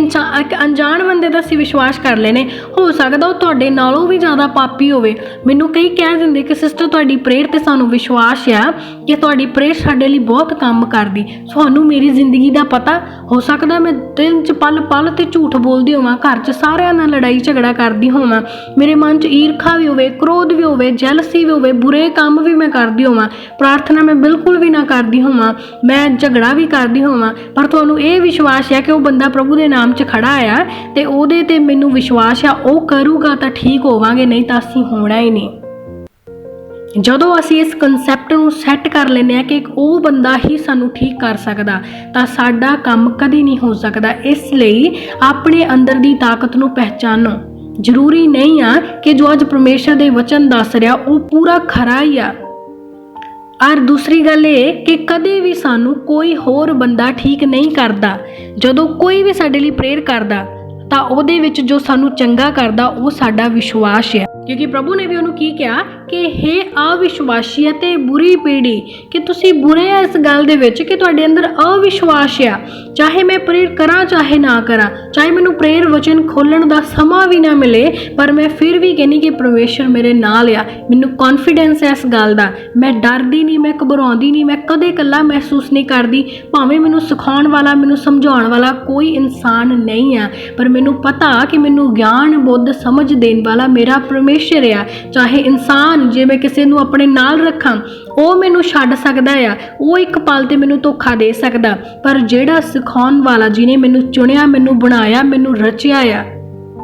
ਅਣਜਾਣ ਬੰਦੇ ਦਾ ਅਸੀਂ ਵਿਸ਼ਵਾਸ ਕਰ ਲੈਨੇ, ਹੋ ਸਕਦਾ ਉਹ ਤੁਹਾਡੇ ਨਾਲੋਂ ਵੀ ਜ਼ਿਆਦਾ ਪਾਪੀ ਹੋਵੇ। ਮੈਨੂੰ ਕਈ ਕਹਿ ਦਿੰਦੇ ਕਿ ਸਿਸਟਰ ਤੁਹਾਡੀ ਪ੍ਰੇਅਰ ਤੇ ਸਾਨੂੰ ਵਿਸ਼ਵਾਸ ਆ ਕਿ ਤੁਹਾਡੀ ਪ੍ਰੇਅਰ ਸਾਡੇ ਲਈ ਬਹੁਤ ਕੰਮ ਕਰਦੀ। ਤੁਹਾਨੂੰ ਮੇਰੀ ਜ਼ਿੰਦਗੀ ਦਾ ਪਤਾ, ਹੋ ਸਕਦਾ ਮੈਂ ਦਿਨ 'ਚ ਪਲ ਪਲ ਤੇ ਝੂਠ ਬੋਲਦੀ ਹੋਵਾਂ, ਘਰ 'ਚ ਸਾਰਿਆਂ ਨਾਲ ਲੜਾਈ ਝਗੜਾ ਕਰਦੀ ਹੋਵਾਂ, ਮੇਰੇ ਮਨ 'ਚ ਈਰਖਾ ਵੀ ਹੋਵੇ, ਕ੍ਰੋਧ ਵੀ ਹੋਵੇ, ਜੈਲਸੀ ਵੀ ਹੋਵੇ, ਬੁਰੇ ਕੰਮ ਵੀ ਮੈਂ ਕਰਦੀ ਹੋਵਾਂ, ਪ੍ਰਾਰਥਨਾ ਮੈਂ ਬਿਲਕੁਲ ਵੀ ਨਾ ਕਰਦੀ ਹੋਵਾਂ, ਮੈਂ ਝਗੜਾ ਵੀ ਕਰਦੀ ਹੋਵਾਂ, ਪਰ ਤੁਹਾਨੂੰ ਇਹ ਵਿਸ਼ਵਾਸ ਹੈ ਕਿ ਉਹ ਬੰਦਾ ਪ੍ਰਭੂ ਦੇ ਨਾਮ 'ਚ ਖੜਾ ਆ ਤੇ ਉਹਦੇ ਤੇ ਮੈਨੂੰ ਵਿਸ਼ਵਾਸ ਆ ਉਹ ਕਰੂਗਾ ਤਾਂ ਠੀਕ ਹੋਵਾਂਗੇ, ਨਹੀਂ ਤਾਂ ਅਸੀਂ ਹੋਣਾ ਹੀ ਨਹੀਂ। ਜਦੋਂ ਅਸੀਂ ਇਸ ਕਨਸੈਪਟ ਨੂੰ ਸੈੱਟ ਕਰ ਲੈਂਦੇ ਹਾਂ ਕਿ ਉਹ ਬੰਦਾ ਹੀ ਸਾਨੂੰ ਠੀਕ ਕਰ ਸਕਦਾ, ਤਾਂ ਸਾਡਾ ਕੰਮ ਕਦੇ ਨਹੀਂ ਹੋ ਸਕਦਾ। ਇਸ ਲਈ ਆਪਣੇ ਅੰਦਰ ਦੀ ਤਾਕਤ ਨੂੰ ਪਹਿਚਾਨੋ। ਜ਼ਰੂਰੀ ਨਹੀਂ ਆ ਕਿ ਜੋ ਅੱਜ ਪਰਮੇਸ਼ਰ ਦੇ ਵਚਨ ਦੱਸ ਰਿਹਾ ਉਹ ਪੂਰਾ ਖਰਾ ਹੀ ਆ। ਔਰ ਦੂਸਰੀ ਗੱਲ ਇਹ ਕਿ ਕਦੇ ਵੀ ਸਾਨੂੰ ਕੋਈ ਹੋਰ ਬੰਦਾ ਠੀਕ ਨਹੀਂ ਕਰਦਾ। ਜਦੋਂ ਕੋਈ ਵੀ ਸਾਡੇ ਲਈ ਪ੍ਰੇਅਰ ਕਰਦਾ ਤਾਂ ਉਹਦੇ ਵਿੱਚ ਜੋ ਸਾਨੂੰ ਚੰਗਾ ਕਰਦਾ ਉਹ ਸਾਡਾ ਵਿਸ਼ਵਾਸ ਹੈ, ਕਿਉਂਕਿ ਪ੍ਰਭੂ ਨੇ ਵੀ ਉਹਨੂੰ ਕੀ ਕਿਹਾ ਕਿ ਹੇ ਅਵਿਸ਼ਵਾਸੀ ਅਤੇ ਬੁਰੀ ਪੀੜ੍ਹੀ, ਕਿ ਤੁਸੀਂ ਬੁਰੇ ਆ ਇਸ ਗੱਲ ਦੇ ਵਿੱਚ ਕਿ ਤੁਹਾਡੇ ਅੰਦਰ ਅਵਿਸ਼ਵਾਸ ਆ। ਚਾਹੇ ਮੈਂ ਪ੍ਰੇਅਰ ਕਰਾਂ ਚਾਹੇ ਨਾ ਕਰਾਂ, ਚਾਹੇ ਮੈਨੂੰ ਪ੍ਰੇਅਰ ਵਚਨ ਖੋਲ੍ਹਣ ਦਾ ਸਮਾਂ ਵੀ ਨਾ ਮਿਲੇ, ਪਰ ਮੈਂ ਫਿਰ ਵੀ ਕਹਿੰਦੀ ਕਿ ਪਰਮੇਸ਼ਰ ਮੇਰੇ ਨਾਲ ਆ। ਮੈਨੂੰ ਕੌਨਫੀਡੈਂਸ ਹੈ ਇਸ ਗੱਲ ਦਾ, ਮੈਂ ਡਰਦੀ ਨਹੀਂ, ਮੈਂ ਘਬਰਾਉਂਦੀ ਨਹੀਂ, ਮੈਂ ਕਦੇ ਇਕੱਲਾ ਮਹਿਸੂਸ ਨਹੀਂ ਕਰਦੀ। ਭਾਵੇਂ ਮੈਨੂੰ ਸਿਖਾਉਣ ਵਾਲਾ, ਮੈਨੂੰ ਸਮਝਾਉਣ ਵਾਲਾ ਕੋਈ ਇਨਸਾਨ ਨਹੀਂ ਆ, ਪਰ ਮੈਨੂੰ ਪਤਾ ਕਿ ਮੈਨੂੰ ਗਿਆਨ ਬੁੱਧ ਸਮਝ ਦੇਣ ਵਾਲਾ ਮੇਰਾ ਪਰਮੇਸ਼ਰ ਆ। ਚਾਹੇ ਇਨਸਾਨ ਜੇ ਮੈਂ ਕਿਸੇ ਨੂੰ ਆਪਣੇ ਨਾਲ ਰੱਖਾਂ ਉਹ ਮੈਨੂੰ ਛੱਡ ਸਕਦਾ ਆ, ਉਹ ਇੱਕ ਪਲ ਤੇ ਮੈਨੂੰ ਧੋਖਾ ਦੇ ਸਕਦਾ, ਪਰ ਜਿਹੜਾ ਸਿਖਾਉਣ ਵਾਲਾ, ਜਿਹਨੇ ਮੈਨੂੰ ਚੁਣਿਆ, ਮੈਨੂੰ ਬਣਾਇਆ, ਮੈਨੂੰ ਰਚਿਆ ਆ,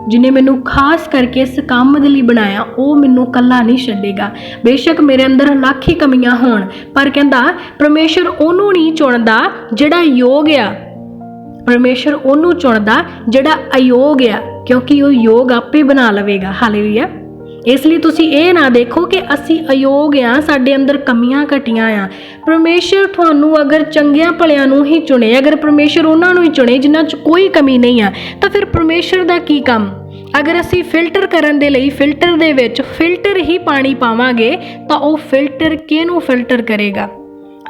ਜਿਹਨੇ ਮੈਨੂੰ ਖਾਸ ਕਰਕੇ ਇਸ ਕੰਮ ਦੇ ਲਈ ਬਣਾਇਆ, ਉਹ ਮੈਨੂੰ ਇਕੱਲਾ ਨਹੀਂ ਛੱਡੇਗਾ। ਬੇਸ਼ੱਕ ਮੇਰੇ ਅੰਦਰ ਲੱਖ ਹੀ ਕਮੀਆਂ ਹੋਣ, ਪਰ ਕਹਿੰਦਾ ਪਰਮੇਸ਼ਰ ਉਹਨੂੰ ਨਹੀਂ ਚੁਣਦਾ ਜਿਹੜਾ ਯੋਗ ਆ, ਪਰਮੇਸ਼ਰ ਉਹਨੂੰ ਚੁਣਦਾ ਜਿਹੜਾ ਅਯੋਗ ਆ, ਕਿਉਂਕਿ ਉਹ ਯੋਗ ਆਪੇ ਬਣਾ ਲਵੇਗਾ। ਹਾਲੇਲੂਇਆ। ਇਸ ਲਈ ਤੁਸੀਂ ਇਹ ਨਾ ਦੇਖੋ ਕਿ ਅਸੀਂ ਅਯੋਗ ਆ, ਸਾਡੇ ਅੰਦਰ ਕਮੀਆਂ ਘਟੀਆਂ ਆ। ਪਰਮੇਸ਼ਰ ਤੁਹਾਨੂੰ ਅਗਰ ਚੰਗਿਆਂ ਭਲਿਆਂ ਨੂੰ ਹੀ ਚੁਣੇ, ਅਗਰ ਪਰਮੇਸ਼ਰ ਉਹਨਾਂ ਨੂੰ ਹੀ ਚੁਣੇ ਜਿਨ੍ਹਾਂ 'ਚ ਕੋਈ ਕਮੀ ਨਹੀਂ ਆ, ਤਾਂ ਫਿਰ ਪਰਮੇਸ਼ਰ ਦਾ ਕੀ ਕੰਮ? ਅਗਰ ਅਸੀਂ ਫਿਲਟਰ ਕਰਨ ਦੇ ਲਈ ਫਿਲਟਰ ਦੇ ਵਿੱਚ ਫਿਲਟਰ ਹੀ ਪਾਣੀ ਪਾਵਾਂਗੇ ਤਾਂ ਉਹ ਫਿਲਟਰ ਕਿਹਨੂੰ ਫਿਲਟਰ ਕਰੇਗਾ?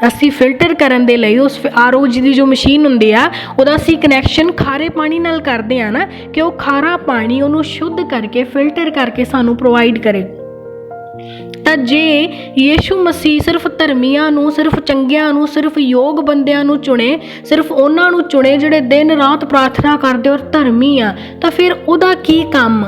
ਅਸੀਂ ਫਿਲਟਰ ਕਰਨ ਦੇ ਲਈ ਉਸ RO ਦੀ ਜੋ ਮਸ਼ੀਨ ਹੁੰਦੀ ਆ ਉਹਦਾ ਅਸੀਂ ਕਨੈਕਸ਼ਨ ਖਾਰੇ ਪਾਣੀ ਨਾਲ ਕਰਦੇ ਆ ਨਾ, ਕਿ ਉਹ ਖਾਰਾ ਪਾਣੀ ਉਹਨੂੰ ਸ਼ੁੱਧ ਕਰਕੇ ਫਿਲਟਰ ਕਰਕੇ ਸਾਨੂੰ ਪ੍ਰੋਵਾਈਡ ਕਰੇ। ਤਾਂ ਜੇ ਯੀਸ਼ੂ ਮਸੀਹ ਸਿਰਫ ਧਰਮੀਆਂ ਨੂੰ, ਸਿਰਫ ਚੰਗਿਆਂ ਨੂੰ, ਸਿਰਫ ਯੋਗ ਬੰਦਿਆਂ ਨੂੰ ਚੁਣੇ, ਸਿਰਫ ਉਹਨਾਂ ਨੂੰ ਚੁਣੇ ਜਿਹੜੇ ਦਿਨ ਰਾਤ ਪ੍ਰਾਰਥਨਾ ਕਰਦੇ ਔਰ ਧਰਮੀ ਆ, ਤਾਂ ਫਿਰ ਉਹਦਾ ਕੀ ਕੰਮ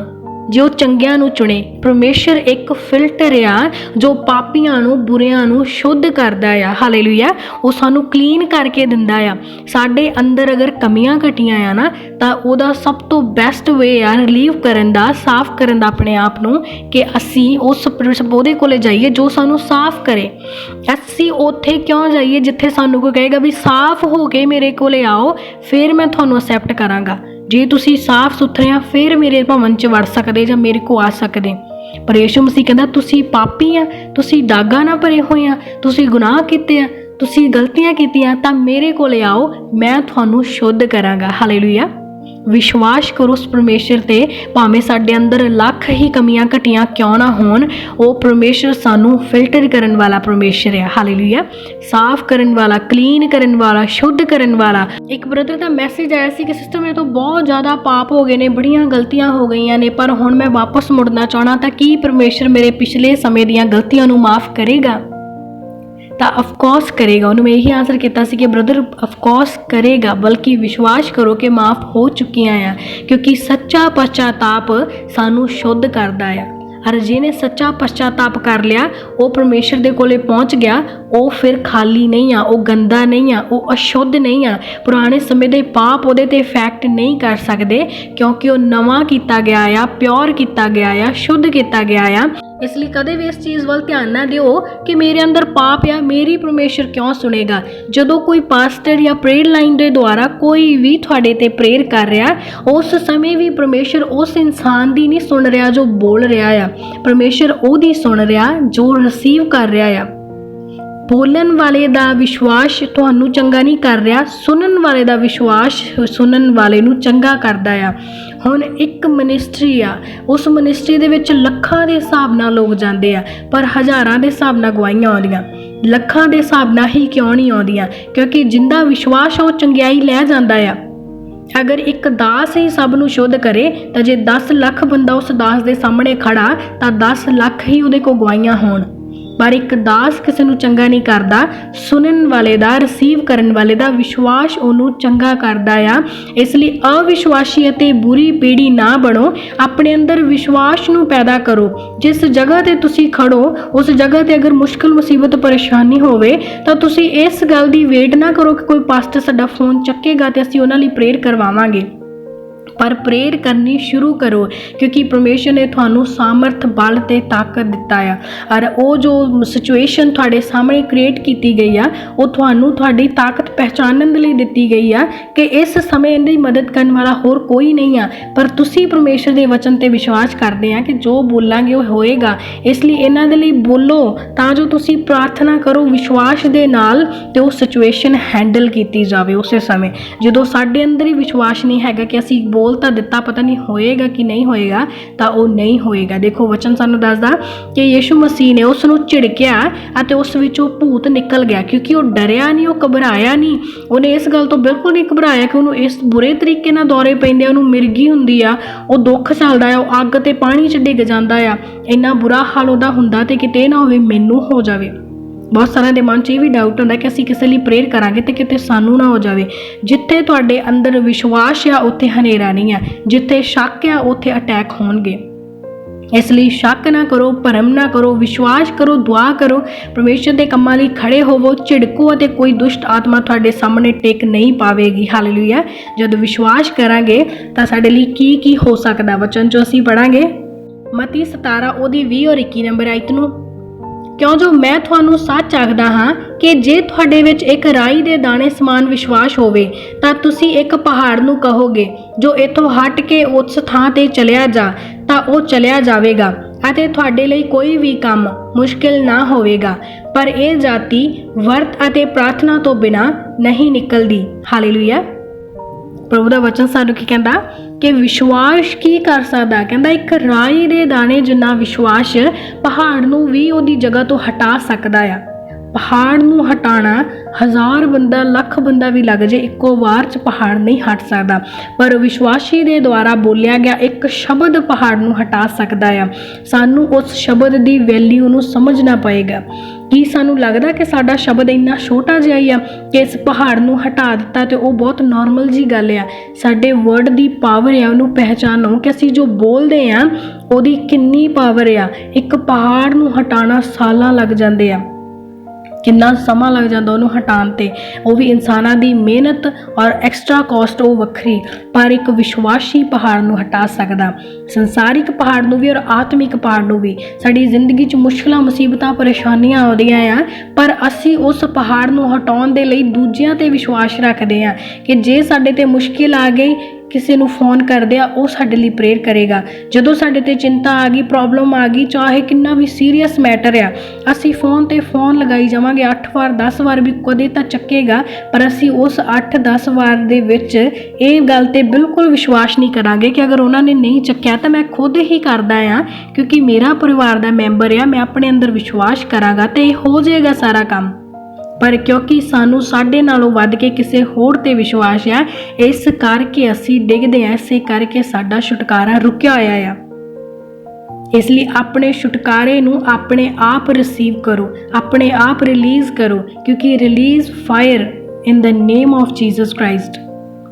ਜੇ ਉਹ ਚੰਗਿਆਂ ਨੂੰ ਚੁਣੇ? ਪਰਮੇਸ਼ਰ ਇੱਕ ਫਿਲਟਰ ਆ ਜੋ ਪਾਪੀਆਂ ਨੂੰ, ਬੁਰਿਆਂ ਨੂੰ ਸ਼ੁੱਧ ਕਰਦਾ ਆ। ਹਾਲੇਲੂਇਆ। ਉਹ ਸਾਨੂੰ ਕਲੀਨ ਕਰਕੇ ਦਿੰਦਾ ਆ। ਸਾਡੇ ਅੰਦਰ ਅਗਰ ਕਮੀਆਂ ਘਟੀਆਂ ਆ ਨਾ, ਤਾਂ ਉਹਦਾ ਸਭ ਤੋਂ ਬੈਸਟ ਵੇ ਆ ਰਿਲੀਵ ਕਰਨ ਦਾ, ਸਾਫ਼ ਕਰਨ ਦਾ ਆਪਣੇ ਆਪ ਨੂੰ, ਕਿ ਅਸੀਂ ਉਸ ਉਹਦੇ ਕੋਲੇ ਜਾਈਏ ਜੋ ਸਾਨੂੰ ਸਾਫ਼ ਕਰੇ। ਅਸੀਂ ਉੱਥੇ ਕਿਉਂ ਜਾਈਏ ਜਿੱਥੇ ਸਾਨੂੰ ਕੋਈ ਕਹੇਗਾ ਵੀ ਸਾਫ਼ ਹੋ ਕੇ ਮੇਰੇ ਕੋਲੇ ਆਓ, ਫਿਰ ਮੈਂ ਤੁਹਾਨੂੰ ਅਸੈਪਟ ਕਰਾਂਗਾ। ਜੇ ਤੁਸੀਂ ਸਾਫ਼ ਸੁਥਰੇ ਆ ਫਿਰ ਮੇਰੇ ਭਵਨ 'ਚ ਵੜ ਸਕਦੇ ਜਾਂ ਮੇਰੇ ਕੋਲ ਆ ਸਕਦੇ। ਪਰ ਯੀਸ਼ੂ ਮਸੀਹ ਕਹਿੰਦਾ ਤੁਸੀਂ ਪਾਪੀ ਆ, ਤੁਸੀਂ ਦਾਗਾਂ ਨਾਲ ਭਰੇ ਹੋਏ ਆ, ਤੁਸੀਂ ਗੁਨਾਹ ਕੀਤੇ ਆ, ਤੁਸੀਂ ਗਲਤੀਆਂ ਕੀਤੀਆਂ, ਤਾਂ ਮੇਰੇ ਕੋਲੇ ਆਓ, ਮੈਂ ਤੁਹਾਨੂੰ ਸ਼ੁੱਧ ਕਰਾਂਗਾ। ਹਾਲੇਲੂਇਆ। ਵਿਸ਼ਵਾਸ ਕਰੋ ਉਸ ਪਰਮੇਸ਼ਰ ਤੇ, ਭਾਵੇਂ ਸਾਡੇ ਅੰਦਰ ਲੱਖ ਹੀ ਕਮੀਆਂ ਘਟੀਆਂ ਕਿਉਂ ਨਾ ਹੋਣ, ਉਹ ਪਰਮੇਸ਼ਰ ਸਾਨੂੰ ਫਿਲਟਰ ਕਰਨ ਵਾਲਾ ਪਰਮੇਸ਼ਰ ਹੈ। ਹਾਲੇਲੂਇਆ। ਸਾਫ਼ ਕਰਨ ਵਾਲਾ, ਕਲੀਨ ਕਰਨ ਵਾਲਾ, ਸ਼ੁੱਧ ਕਰਨ ਵਾਲਾ। ਇੱਕ ਬ੍ਰਦਰ ਦਾ ਮੈਸੇਜ ਆਇਆ ਸੀ ਕਿ ਸਿਸਟਰ ਮੇਰੇ ਤੋਂ ਬਹੁਤ ਜ਼ਿਆਦਾ ਪਾਪ ਹੋ ਗਏ ਨੇ, ਬੜੀਆਂ ਗਲਤੀਆਂ ਹੋ ਗਈਆਂ ਨੇ, ਪਰ ਹੁਣ ਮੈਂ ਵਾਪਸ ਮੁੜਨਾ ਚਾਹਣਾ, ਤਾਂ ਕੀ ਪਰਮੇਸ਼ਰ ਮੇਰੇ ਪਿਛਲੇ ਸਮੇਂ ਦੀਆਂ ਗਲਤੀਆਂ ਨੂੰ ਮਾਫ਼ ਕਰੇਗਾ? ਤਾਂ ਅਫਕੋਰਸ ਕਰੇਗਾ। ਉਹਨੂੰ ਮੈਂ ਇਹੀ ਆਨਸਰ ਕੀਤਾ ਸੀ ਕਿ ਬ੍ਰਦਰ ਅਫਕੋਰਸ ਕਰੇਗਾ, ਬਲਕਿ ਵਿਸ਼ਵਾਸ ਕਰੋ ਕਿ ਮਾਫ਼ ਹੋ ਚੁੱਕੀਆਂ ਆ, ਕਿਉਂਕਿ ਸੱਚਾ ਪਛਤਾਪ ਸਾਨੂੰ ਸ਼ੁੱਧ ਕਰਦਾ ਆ। ਔਰ ਜਿਹਨੇ ਸੱਚਾ ਪਛਤਾਪ ਕਰ ਲਿਆ, ਉਹ ਪਰਮੇਸ਼ਰ ਦੇ ਕੋਲੇ ਪਹੁੰਚ ਗਿਆ, ਉਹ ਫਿਰ ਖਾਲੀ ਨਹੀਂ ਆ, ਉਹ ਗੰਦਾ ਨਹੀਂ ਆ, ਉਹ ਅਸ਼ੁੱਧ ਨਹੀਂ ਆ। ਪੁਰਾਣੇ ਸਮੇਂ ਦੇ ਪਾਪ ਉਹਦੇ ਤੇ ਇਫੈਕਟ ਨਹੀਂ ਕਰ ਸਕਦੇ, ਕਿਉਂਕਿ ਉਹ ਨਵਾਂ ਕੀਤਾ ਗਿਆ ਆ, ਪਿਓਰ ਕੀਤਾ ਗਿਆ ਆ, ਸ਼ੁੱਧ ਕੀਤਾ ਗਿਆ ਆ। ਇਸ ਲਈ ਕਦੇ ਵੀ ਇਸ ਚੀਜ਼ ਵੱਲ ਧਿਆਨ ਨਾ ਦਿਓ ਕਿ ਮੇਰੇ ਅੰਦਰ ਪਾਪ ਆ, ਮੇਰੀ ਪਰਮੇਸ਼ਰ ਕਿਉਂ ਸੁਣੇਗਾ। ਜਦੋਂ ਕੋਈ ਪਾਸਟਰ ਜਾਂ ਪ੍ਰੇਅਰ ਲਾਈਨ ਦੇ ਦੁਆਰਾ ਕੋਈ ਵੀ ਤੁਹਾਡੇ ਤੇ ਪ੍ਰੇਅਰ ਕਰ ਰਿਹਾ, ਉਸ ਸਮੇਂ ਵੀ ਪਰਮੇਸ਼ਰ ਉਸ ਇਨਸਾਨ ਦੀ ਨਹੀਂ ਸੁਣ ਰਿਹਾ ਜੋ ਬੋਲ ਰਿਹਾ ਆ, ਪਰਮੇਸ਼ਰ ਉਹਦੀ ਸੁਣ ਰਿਹਾ ਜੋ ਰਿਸੀਵ ਕਰ ਰਿਹਾ ਆ। ਬੋਲਣ ਵਾਲੇ ਦਾ ਵਿਸ਼ਵਾਸ ਤੁਹਾਨੂੰ ਚੰਗਾ ਨਹੀਂ ਕਰ ਰਿਹਾ, ਸੁਣਨ ਵਾਲੇ ਦਾ ਵਿਸ਼ਵਾਸ ਸੁਣਨ ਵਾਲੇ ਨੂੰ ਚੰਗਾ ਕਰਦਾ ਆ। ਹੁਣ ਇੱਕ ਮਿਨਿਸਟਰੀ ਆ, ਉਸ ਮਿਨਿਸਟਰੀ ਦੇ ਵਿੱਚ ਲੱਖਾਂ ਦੇ ਹਿਸਾਬ ਨਾਲ ਲੋਕ ਜਾਂਦੇ ਆ, ਪਰ ਹਜ਼ਾਰਾਂ ਦੇ ਹਿਸਾਬ ਨਾਲ ਗਵਾਹੀਆਂ ਆਉਂਦੀਆਂ। ਲੱਖਾਂ ਦੇ ਹਿਸਾਬ ਨਾਲ ਹੀ ਕਿਉਂ ਨਹੀਂ ਆਉਂਦੀਆਂ? ਕਿਉਂਕਿ ਜਿੰਦਾ ਵਿਸ਼ਵਾਸ ਉਹ ਚੰਗਿਆਈ ਲੈ ਜਾਂਦਾ ਆ, अगर एक दास ही सब नूं शुद्ध करे तो जे 10 लाख बंदा उस दास दे सामने खड़ा तो 10 लाख ही उहदे को गवाइयां होण, पर एक दास किसी नूं चंगा नहीं करता। सुनन वाले दा, रिसीव करन वाले दा विश्वास उहनूं चंगा करदा आ। इसलिए अविश्वासी अते बुरी पीढ़ी ना बनो, अपने अंदर विश्वास नूं पैदा करो। जिस जगह ते तुसी खड़ो उस जगह ते अगर मुश्किल मुसीबत परेशानी होवे तो तुसी इस गल दी वेट ना करो कि कोई पास्टर साडा फोन चक्केगा ते असीं उहनां लई प्रेयर करवावांगे, पर प्रेयर करनी शुरू करो, क्योंकि परमेश्वर ने थानू सामर्थ, बल ते ताकत दिता है। और वो जो सिचुएशन थोड़े सामने क्रिएट की गई है वो थानू थोड़ी ताकत पहचानने लई दिती गई है कि इस समय इनकी मदद करने वाला होर कोई नहीं है, पर तुसी परमेश्वर के वचन ते विश्वास करते हैं कि जो बोलांगे वो होएगा। इसलिए इन्हां दे लई बोलो तां जो तुसी प्रार्थना करो विश्वास दे नाल ते वो सिचुएशन हैंडल की जाए। उस समय जो साडे अंदर ही विश्वास नहीं हैगा कि असीं बोल तो दिता, पता नहीं होएगा कि नहीं होएगा, तो वो नहीं होएगा। देखो वचन सानू दसदा कि यीशु मसीह ने उसनू झिड़किया अते उस विचों भूत निकल गया, क्योंकि वो डरिया नहीं, वो घबराया नहीं। उन्हें इस गल तो बिल्कुल नहीं घबराया कि उन्होंने इस बुरे तरीके नाल दौरे पैंदे, उन्होंने मिर्गी हुंदी आ, वो दुख चलदा है, वो अग ते पानी च डिग जांदा आ, इन्ना बुरा हाल उहदा हुंदा ते किते ना होवे मैनू हो जावे। बहुत सारे के मन च भी डाउट होंदा कि असीं किसी लिए प्रेयर करांगे तो किते सानू ना हो जाए। जिथे तुहाडे अंदर विश्वास आ उत्थे हनेरा नहीं है, जिथे शक आ उत्थे अटैक होणगे। इसलिए शक ना करो, भरम ना करो, विश्वास करो, दुआ करो, परमेश्वर के कामां लई खड़े होवो, झिड़को अते कोई दुष्ट आत्मा तुहाडे सामने टेक नहीं पावेगी। हालेलुया। जब विश्वास करांगे तो साडे लई की हो सकदा। वचन चो असीं पढ़ांगे मत्ती 17 ओदी 20 और 21 नंबर आयत नूं, क्यों जो मैं तुहानू सच आखदा हाँ कि जे तुहाडे विच एक राई दे दाणे समान विश्वास होवे तां तुसी एक पहाड़ नू कहोगे जो इथों हट के उस थां ते चलिया जा तां ओ चलिया जावेगा अते तुहाडे लई कोई भी काम मुश्किल ना होवेगा। पर यह जाति वर्त अते प्रार्थना तो बिना नहीं निकलदी। हालेलुया। प्रभु का वचन सानू की कहता कि विश्वास की कर सकता, कहता एक राई दे दाने जिन्ना विश्वास पहाड़ नू भी उहदी जगह तो हटा सकता है। पहाड़ नू हटाना 1000 बंदा, लख बंदा भी लग जाए, इक्को वार च पहाड़ नहीं हट सकता, पर विश्वासी दे द्वारा बोलिया गया एक शब्द पहाड़ नू हटा सकता है। सानू उस शब्द की वैल्यू नू समझना पएगा। की सानू लगता कि साडा शब्द इन्ना छोटा जिहा ही आ कि इस पहाड़ नू हटा दिता तो वह बहुत नॉर्मल जी गल आ। साडे वर्ड की पावर है, उन्होंने पहचानो कि असीं जो बोलते हैं उहदी कितनी पावर आ। एक पहाड़ नू हटाना सालां लग जाते हैं, कितना समा लग जाता उन्होंने हटाने ते, वो भी इंसाना दी मेहनत और एक्सट्रा कॉस्ट वो वक्री, पर एक विश्वासी पहाड़ नू हटा सकदा। संसारिक पहाड़ नू भी और आत्मिक पहाड़ नू भी। साडी जिंदगी च मुश्किलां मुसीबतां परेशानियां आउंदियां आ, पर असी उस पहाड़ नू हटाउण दे लई दूजियां ते विश्वास रखदे आ कि जे साडे ते मुश्किल आ गई किसी नू फोन कर दिया वो साडे लई प्रेयर करेगा। जदों साडे ते चिंता आ गई, प्रॉब्लम आ गई, चाहे कितना भी सीरीयस मैटर आ, असी फोन ते फोन लगाई जावांगे 8 वार 10 वार भी कदे तां चक्केगा, पर असी उस 8-10 वार दे विच इह गल ते बिल्कुल विश्वास नहीं करांगे कि अगर उन्होंने नहीं चक्किया तो मैं खुद ही करदा आ, क्योंकि मेरा परिवार दा मैंबर आ, मैं अपने अंदर विश्वास करांगा तो यह हो जाएगा सारा काम। पर क्योंकि सानू साडे नालों वध के किसी होर ते विश्वास है, इस करके असी डिगदे हैं, इस करके साडा छुटकारा रुकिया होया आ। इसलिए अपने छुटकारे नू अपने आप रिसीव करो, अपने आप रिलीज़ करो, क्योंकि release fire in the name of Jesus Christ,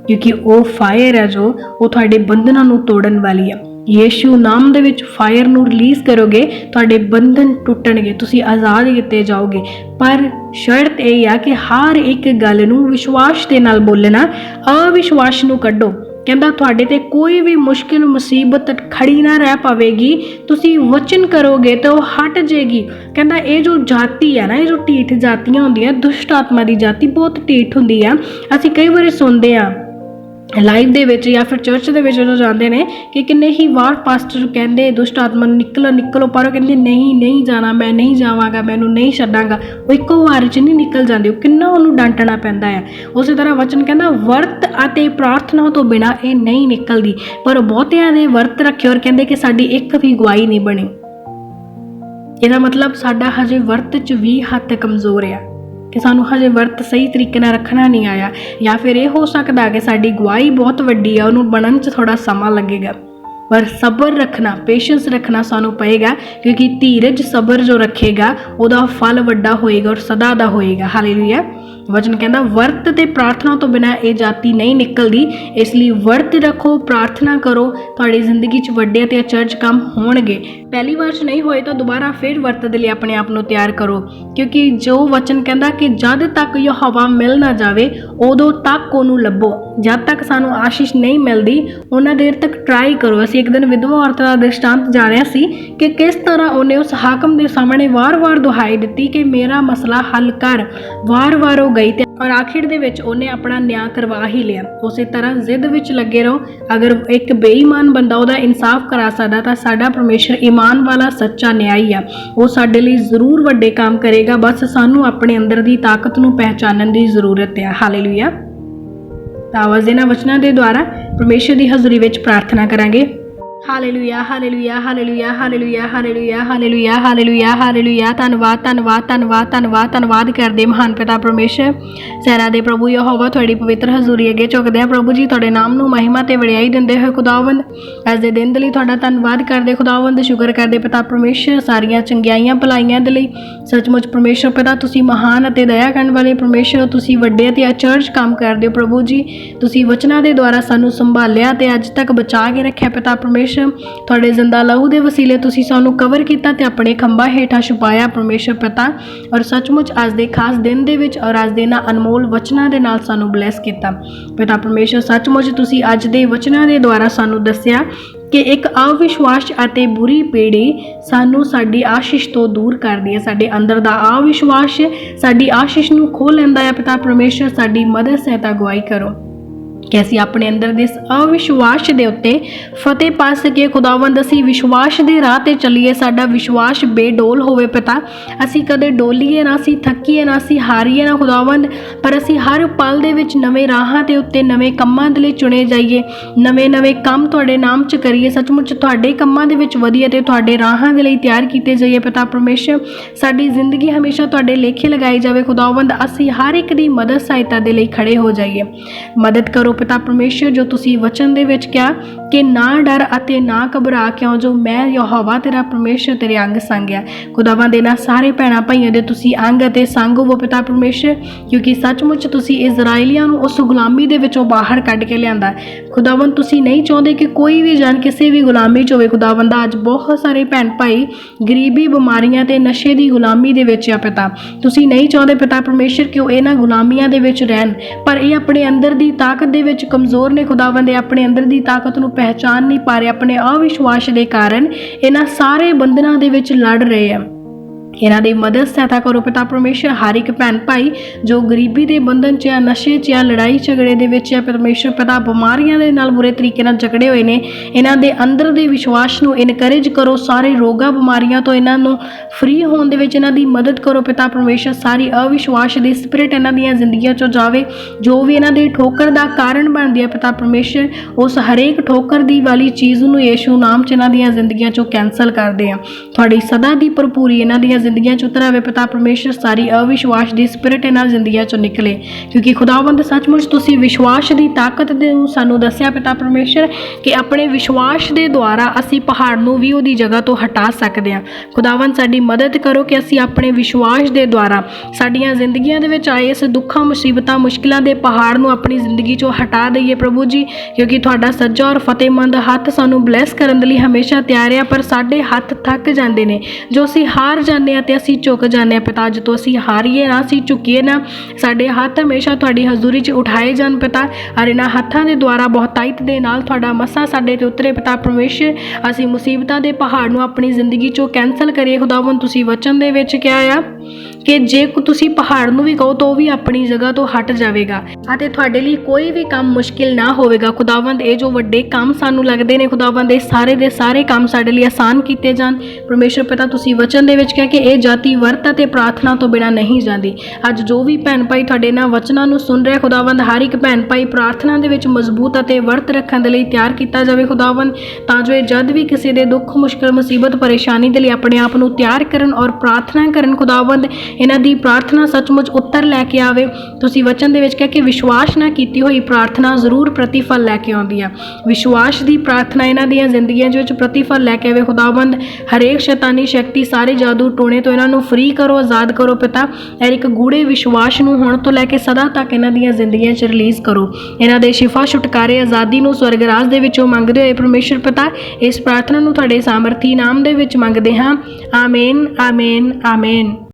क्योंकि वो फायर है जो वो तुहाडे बंधनां नू तोड़न वाली है। यीशु नाम दे विच फायर नू रिलीज़ करोगे तुहाडे बंधन टुटणगे, तुसी आज़ाद किते जाओगे। पर शर्त यह है कि हर एक गल नू विश्वास दे नाल बोलना, अविश्वास नू कड्डो। कहता तुहाडे ते कोई भी मुश्किल मुसीबत खड़ी ना रह पावेगी, तुसी वचन करोगे तो हट जाएगी। कहता ये जो जाति है ना, ये जो ढीठ जातियां होंदियां, दुष्ट आत्मा की जाति बहुत ढीठ हुंदी है। असी कई बार सुनते हैं लाइव दे विच या फिर चर्च दे विच जो जाते हैं कि किन्ने ही वार पास्टर कहते दुष्ट आत्मा निकलो निकलो, पर कहते नहीं नहीं जाना, मैं नहीं जावांगा, मैनू नहीं छड्डांगा। वो इक्को वार च नहीं निकल जाते, वो किन्ना उन्होंने डांटना पैंदा है। उस तरह वचन कहता वर्त अते प्रार्थना तो बिना ये नहीं निकलती, पर बहुतियां ने वर्त रखे और कहते कि साडी एक भी गवाही नहीं बनी। इसदा मतलब साडा हजे वर्त च भी हत्थ कमज़ोर है। कि सानू हजे वर्त सही तरीके नाल रखना नहीं आया, या फिर ये हो सकता कि साडी गवाही बहुत वड्डी है, उन्होंने बनन च थोड़ा समा लगेगा। पर सबर रखना, पेशेंस रखना सानू पएगा, क्योंकि धीरज सबर जो रखेगा उहदा फल वड्डा होएगा और सदा दा होएगा। हालेलुया। वचन कहता वर्त ते प्रार्थना तो बिना ये जाति नहीं निकलती, इसलिए वर्त रखो, प्रार्थना करो, तुहाडी जिंदगी च वड्डे ते अचरज काम होणगे। पहली बार च नहीं होए तो दोबारा फिर वर्त दे लई अपने आप नूं तैयार करो, क्योंकि जो वचन कहता कि जद तक यहोवा मिल ना जावे उदों तक ओनू लभो। जद तक सानू आशीष नहीं मिलती उन्ना देर तक ट्राई करो। असीं एक दिन विधवा औरत का दृष्टांत जाणिया सी कि किस तरह उन्हें उस हाकम के सामने वार वार दुहाई दी कि मेरा मसला हल कर, वार वार हो गई और आखिर दे विच उन्हें अपना न्याय करवा ही लिया। उस तरह जिद विच लगे रहो। अगर एक बेईमान बंदा उहदा इंसाफ करा सकदा तां साडा परमेश्वर ईमान वाला सच्चा न्यायी आ, वो साडे लई जरूर वड्डे काम करेगा। बस सानू अपने अंदर दी ताकत नूं पहचानण दी जरूरत है। हालेलुया। तां आवाज़ इन्हां वचनां दे द्वारा परमेश्वर दी हज़ूरी विच प्रार्थना करांगे। Hallelujah hallelujah hallelujah hallelujah hallelujah hallelujah hallelujah hallelujah. धन्नवाद धन्नवाद धन्नवाद धन्नवाद धन्नवाद करदे महान पिता परमेश्वर, सैना दे प्रभु यहोवा तुहाडी पवित्र हज़ूरी अगे झुकदे आ प्रभु जी, तुहाडे नाम नूं महिमा ते वडियाई दिंदे होए खुदावंद अज दे दिन दे लई तुहाडा धन्नवाद करदे खुदावंद, शुक्र करदे पिता परमेश्वर सारियां चंगियाईयां भलाईयां दे लई। सचमुच परमेश्वर पिता तुसीं महान अते दया करन वाले परमेश्वर, तुसीं वड्डे अते अचरज काम करदे हो प्रभु जी। तुसीं वचनां दे द्वारा सानूं संभालिया ते अज तक बचा के रखिया पिता परमेश्वर। तुहाडे जिंदा लहू दे वसीले तुसीं सानू कवर किया ते अपने खंबा हेठा छुपाया परमेश्वर पिता। और सचमुच अज दे खास दिन दे विच और अज दे इन्हां अनमोल वचनां दे नाल सानू ब्लैस किया पिता परमेश्वर। सचमुच तुसीं अज दे वचनां दे द्वारा सानू दस्सिया कि एक अविश्वास अते बुरी पीढ़ी सानू साडी आशीष तो दूर करदी है। साडे अंदर दा अविश्वास साडी आशीष नू खो लैंदा है पिता परमेश्वर। साडी मदद सहायता गवाही करो कि असीं अपने अंदर दे अविश्वास दे उत्ते फतेह पा सकीए खुदावंद। असीं विश्वास दे राह ते चलीए, साडा विश्वास बेडोल होवे पिता। असीं कदे डोलीए ना, असीं थकीए ना, असीं हारीए ना खुदावंद, पर असीं हर पल दे विच नਵੇਂ राहां ते उत्ते नਵੇਂ ਕੰਮਾਂ ਦੇ ਲਈ चुने जाइए, नਵੇਂ ਕੰਮ ਤੁਹਾਡੇ ਨਾਮ 'ਚ ਕਰੀਏ। सचमुच ਤੁਹਾਡੇ ਕੰਮਾਂ ਦੇ ਵਿੱਚ ਵਧੀਏ ਤੇ ਤੁਹਾਡੇ ਰਾਹਾਂ ਦੇ ਲਈ ਤਿਆਰ ਕੀਤੇ ਜਾਈਏ ਪਿਤਾ ਪਰਮੇਸ਼ਰ। ਸਾਡੀ ਜ਼ਿੰਦਗੀ ਹਮੇਸ਼ਾ ਤੁਹਾਡੇ ਲੇਖੇ ਲਗਾਈ ਜਾਵੇ खुदावंद। ਅਸੀਂ हर एक ਦੀ ਮਦਦ ਸਹਾਇਤਾ ਦੇ ਲਈ ਖੜੇ ਹੋ ਜਾਈਏ। मदद करो पिता परमेश्वर, जो तुसी वचन दे विच क्या कि ना डर अते ना घबरा, क्यों जो मैं यहोवा तेरा परमेश्वर तेरे अंग संग है। खुदावंद इन्हां सारे भैणां भाईआं दे तुसी अंग अते संग होवो पिता परमेश्वर, क्योंकि सचमुच तुसी इजराइलियां नूं उस गुलामी दे विचों बाहर कढ के लिआंदा। खुदावंद तुसी नहीं चाहुंदे कि कोई भी जन किसी भी गुलामी च होवे खुदावंद। अज बहुत सारे भैण भाई गरीबी, बीमारियां ते नशे दी गुलामी दे विच आ पिता। तुसी नहीं चाहुंदे पिता परमेश्वर कि वो इन्हां गुलामियां दे विच रहन, पर ये अपने अंदर दी ताकत दे विच कमज़ोर ने खुदावंद। अपने अंदर दी ताकत नूं पहचान नहीं पा रहे, अपने अविश्वास दे कारण इन्हां सारे बंधनां दे विच लड़ रहे हैं। इन्हां दी मदद सहायता करो पिता परमेश्वर। हर एक भैन भाई जो गरीबी के बंधन च, नशे च, लड़ाई झगड़े दे विच परमेश्वर पिता बीमारियां दे नाल बुरे तरीके नाल जकड़े हुए ने, इन्हां दे अंदर दे विश्वास नूं इनकरेज करो। सारे रोगां बीमारियां तो इन्हां नूं फ्री होण दे विच इन्हां दी मदद करो पिता परमेश्वर। सारी अविश्वास दी स्पिरिट इन्हां दीयां जिंदगियां चों जावे, जो भी इन्हां दी ठोकर दा कारण बनदी है पिता परमेश्वर, उस हरेक ठोकर दी वाली चीज़ नूं यीशु नाम च इन्हां दीयां जिंदगियां चों कैंसल करदे आ। तुहाडी सदा दी भरपूरी इन्हां दीयां जिंदगियां चों उतरावे पिता परमेश्वर। सारी अविश्वास दी स्पिरिट इन्हां जिंदगियां चों निकले, क्योंकि खुदावंद सचमुच तुसीं विश्वास दी ताकत दे सानू दस्सिया पिता परमेश्वर कि अपने विश्वास दे द्वारा असीं पहाड़ नूं भी उहदी जगह तो हटा सकदे हां। खुदावंद साडी मदद करो कि असीं अपने विश्वास दे द्वारा साडीआं जिंदगियां दे विच आए इस दुखां, मुसीबतां, मुश्किलां दे पहाड़ नूं अपनी जिंदगी चों हटा दईए प्रभु जी, क्योंकि तुहाडा सज्जा और फतेहमंद हत्थ सानू ब्लैस करन दे लई हमेशा तैयार है। पर साडे हत्थ थक जांदे ने, जो असीं हार जांदे आ ते असीं झुक जाने पिता। अज तो असीं हारीए ना, असीं झुकीए ना, साडे हत्थ हमेशा तुहाडी हजूरी च उठाए जान पिता। और इन्हां हत्थां दे द्वारा बहुतायत दे नाल तुहाडा मसा साडे ते उतरे पिता परमेश्वर। असीं मुसीबतां दे पहाड़ नूं अपनी जिंदगी चों कैंसल करिए खुदावंद। तुसीं वचन दे विच क्या आ कि जे तुसीं पहाड़ नूं भी कहो तो वो भी अपनी जगह तो हट जाएगा अते तुहाडे लई कोई भी काम मुश्किल ना होवेगा खुदावंद। ये जो वड्डे काम सानू लगदे ने खुदावंद, ये सारे दे सारे काम साडे लई आसान कीते जान परमेश्वर पिता। तुसीं वचन दे विच कह के ये जाति वर्त अते प्रार्थना तो बिना नहीं जाती। अज जो भी भैन भाई तुहाडे इन्हां वचनां नूं सुन रहे खुदावंद, हर एक भैन भाई प्रार्थना दे विच मजबूत अते वर्त रखण दे लई तैयार कीता जावे खुदावंद, तां जो जद भी किसी दे दुख, मुश्किल, मुसीबत, परेशानी दे लई अपने आप नूं तैयार करन और प्रार्थना करन खुदावंद। ਖੁਦਾਵੰਦ ਇਹਨਾਂ ਦੀ ਪ੍ਰਾਰਥਨਾ ਸੱਚਮੁੱਚ ਉੱਤਰ ਲੈ ਕੇ ਆਵੇ। ਤੁਸੀਂ ਵਚਨ ਦੇ ਵਿੱਚ ਕਹਿ ਕੇ ਵਿਸ਼ਵਾਸ ਨਾ ਕੀਤੀ ਹੋਈ ਪ੍ਰਾਰਥਨਾ ਜ਼ਰੂਰ ਪ੍ਰਤੀਫਲ ਲੈ ਕੇ ਆਉਂਦੀ ਆ। ਵਿਸ਼ਵਾਸ ਦੀ ਪ੍ਰਾਰਥਨਾ ਇਹਨਾਂ ਦੀਆਂ ਜ਼ਿੰਦਗੀਆਂ ਦੇ ਵਿੱਚ ਪ੍ਰਤੀਫਲ ਲੈ ਕੇ ਆਵੇ। ਖੁਦਾਵੰਦ ਹਰੇਕ ਸ਼ੈਤਾਨੀ ਸ਼ਕਤੀ, ਸਾਰੇ ਜਾਦੂ ਟੋਣੇ ਤੋਂ ਇਹਨਾਂ ਨੂੰ ਫ੍ਰੀ ਕਰੋ, ਆਜ਼ਾਦ ਕਰੋ ਪਿਤਾ। ਇਹ ਇੱਕ ਗੂੜੇ ਵਿਸ਼ਵਾਸ ਨੂੰ ਹੁਣ ਤੋਂ ਲੈ ਕੇ ਸਦਾ ਤੱਕ ਇਹਨਾਂ ਦੀਆਂ ਜ਼ਿੰਦਗੀਆਂ 'ਚ ਰਿਲੀਜ਼ ਕਰੋ। ਇਹਨਾਂ ਦੇ ਸ਼ਿਫਾ, ਛੁਟਕਾਰੇ, ਆਜ਼ਾਦੀ ਨੂੰ ਸਵਰਗ ਰਾਜ ਦੇ ਵਿੱਚੋਂ ਮੰਗਦੇ ਹੋਏ ਪਰਮੇਸ਼ਰ ਪਿਤਾ, ਇਸ ਪ੍ਰਾਰਥਨਾ ਨੂੰ ਤੁਹਾਡੇ ਸਾਮਰਥੀ ਨਾਮ ਦੇ ਵਿੱਚ ਮੰਗਦੇ ਹਾਂ। ਆਮੀਨ, ਆਮੀਨ, ਆਮੀਨ।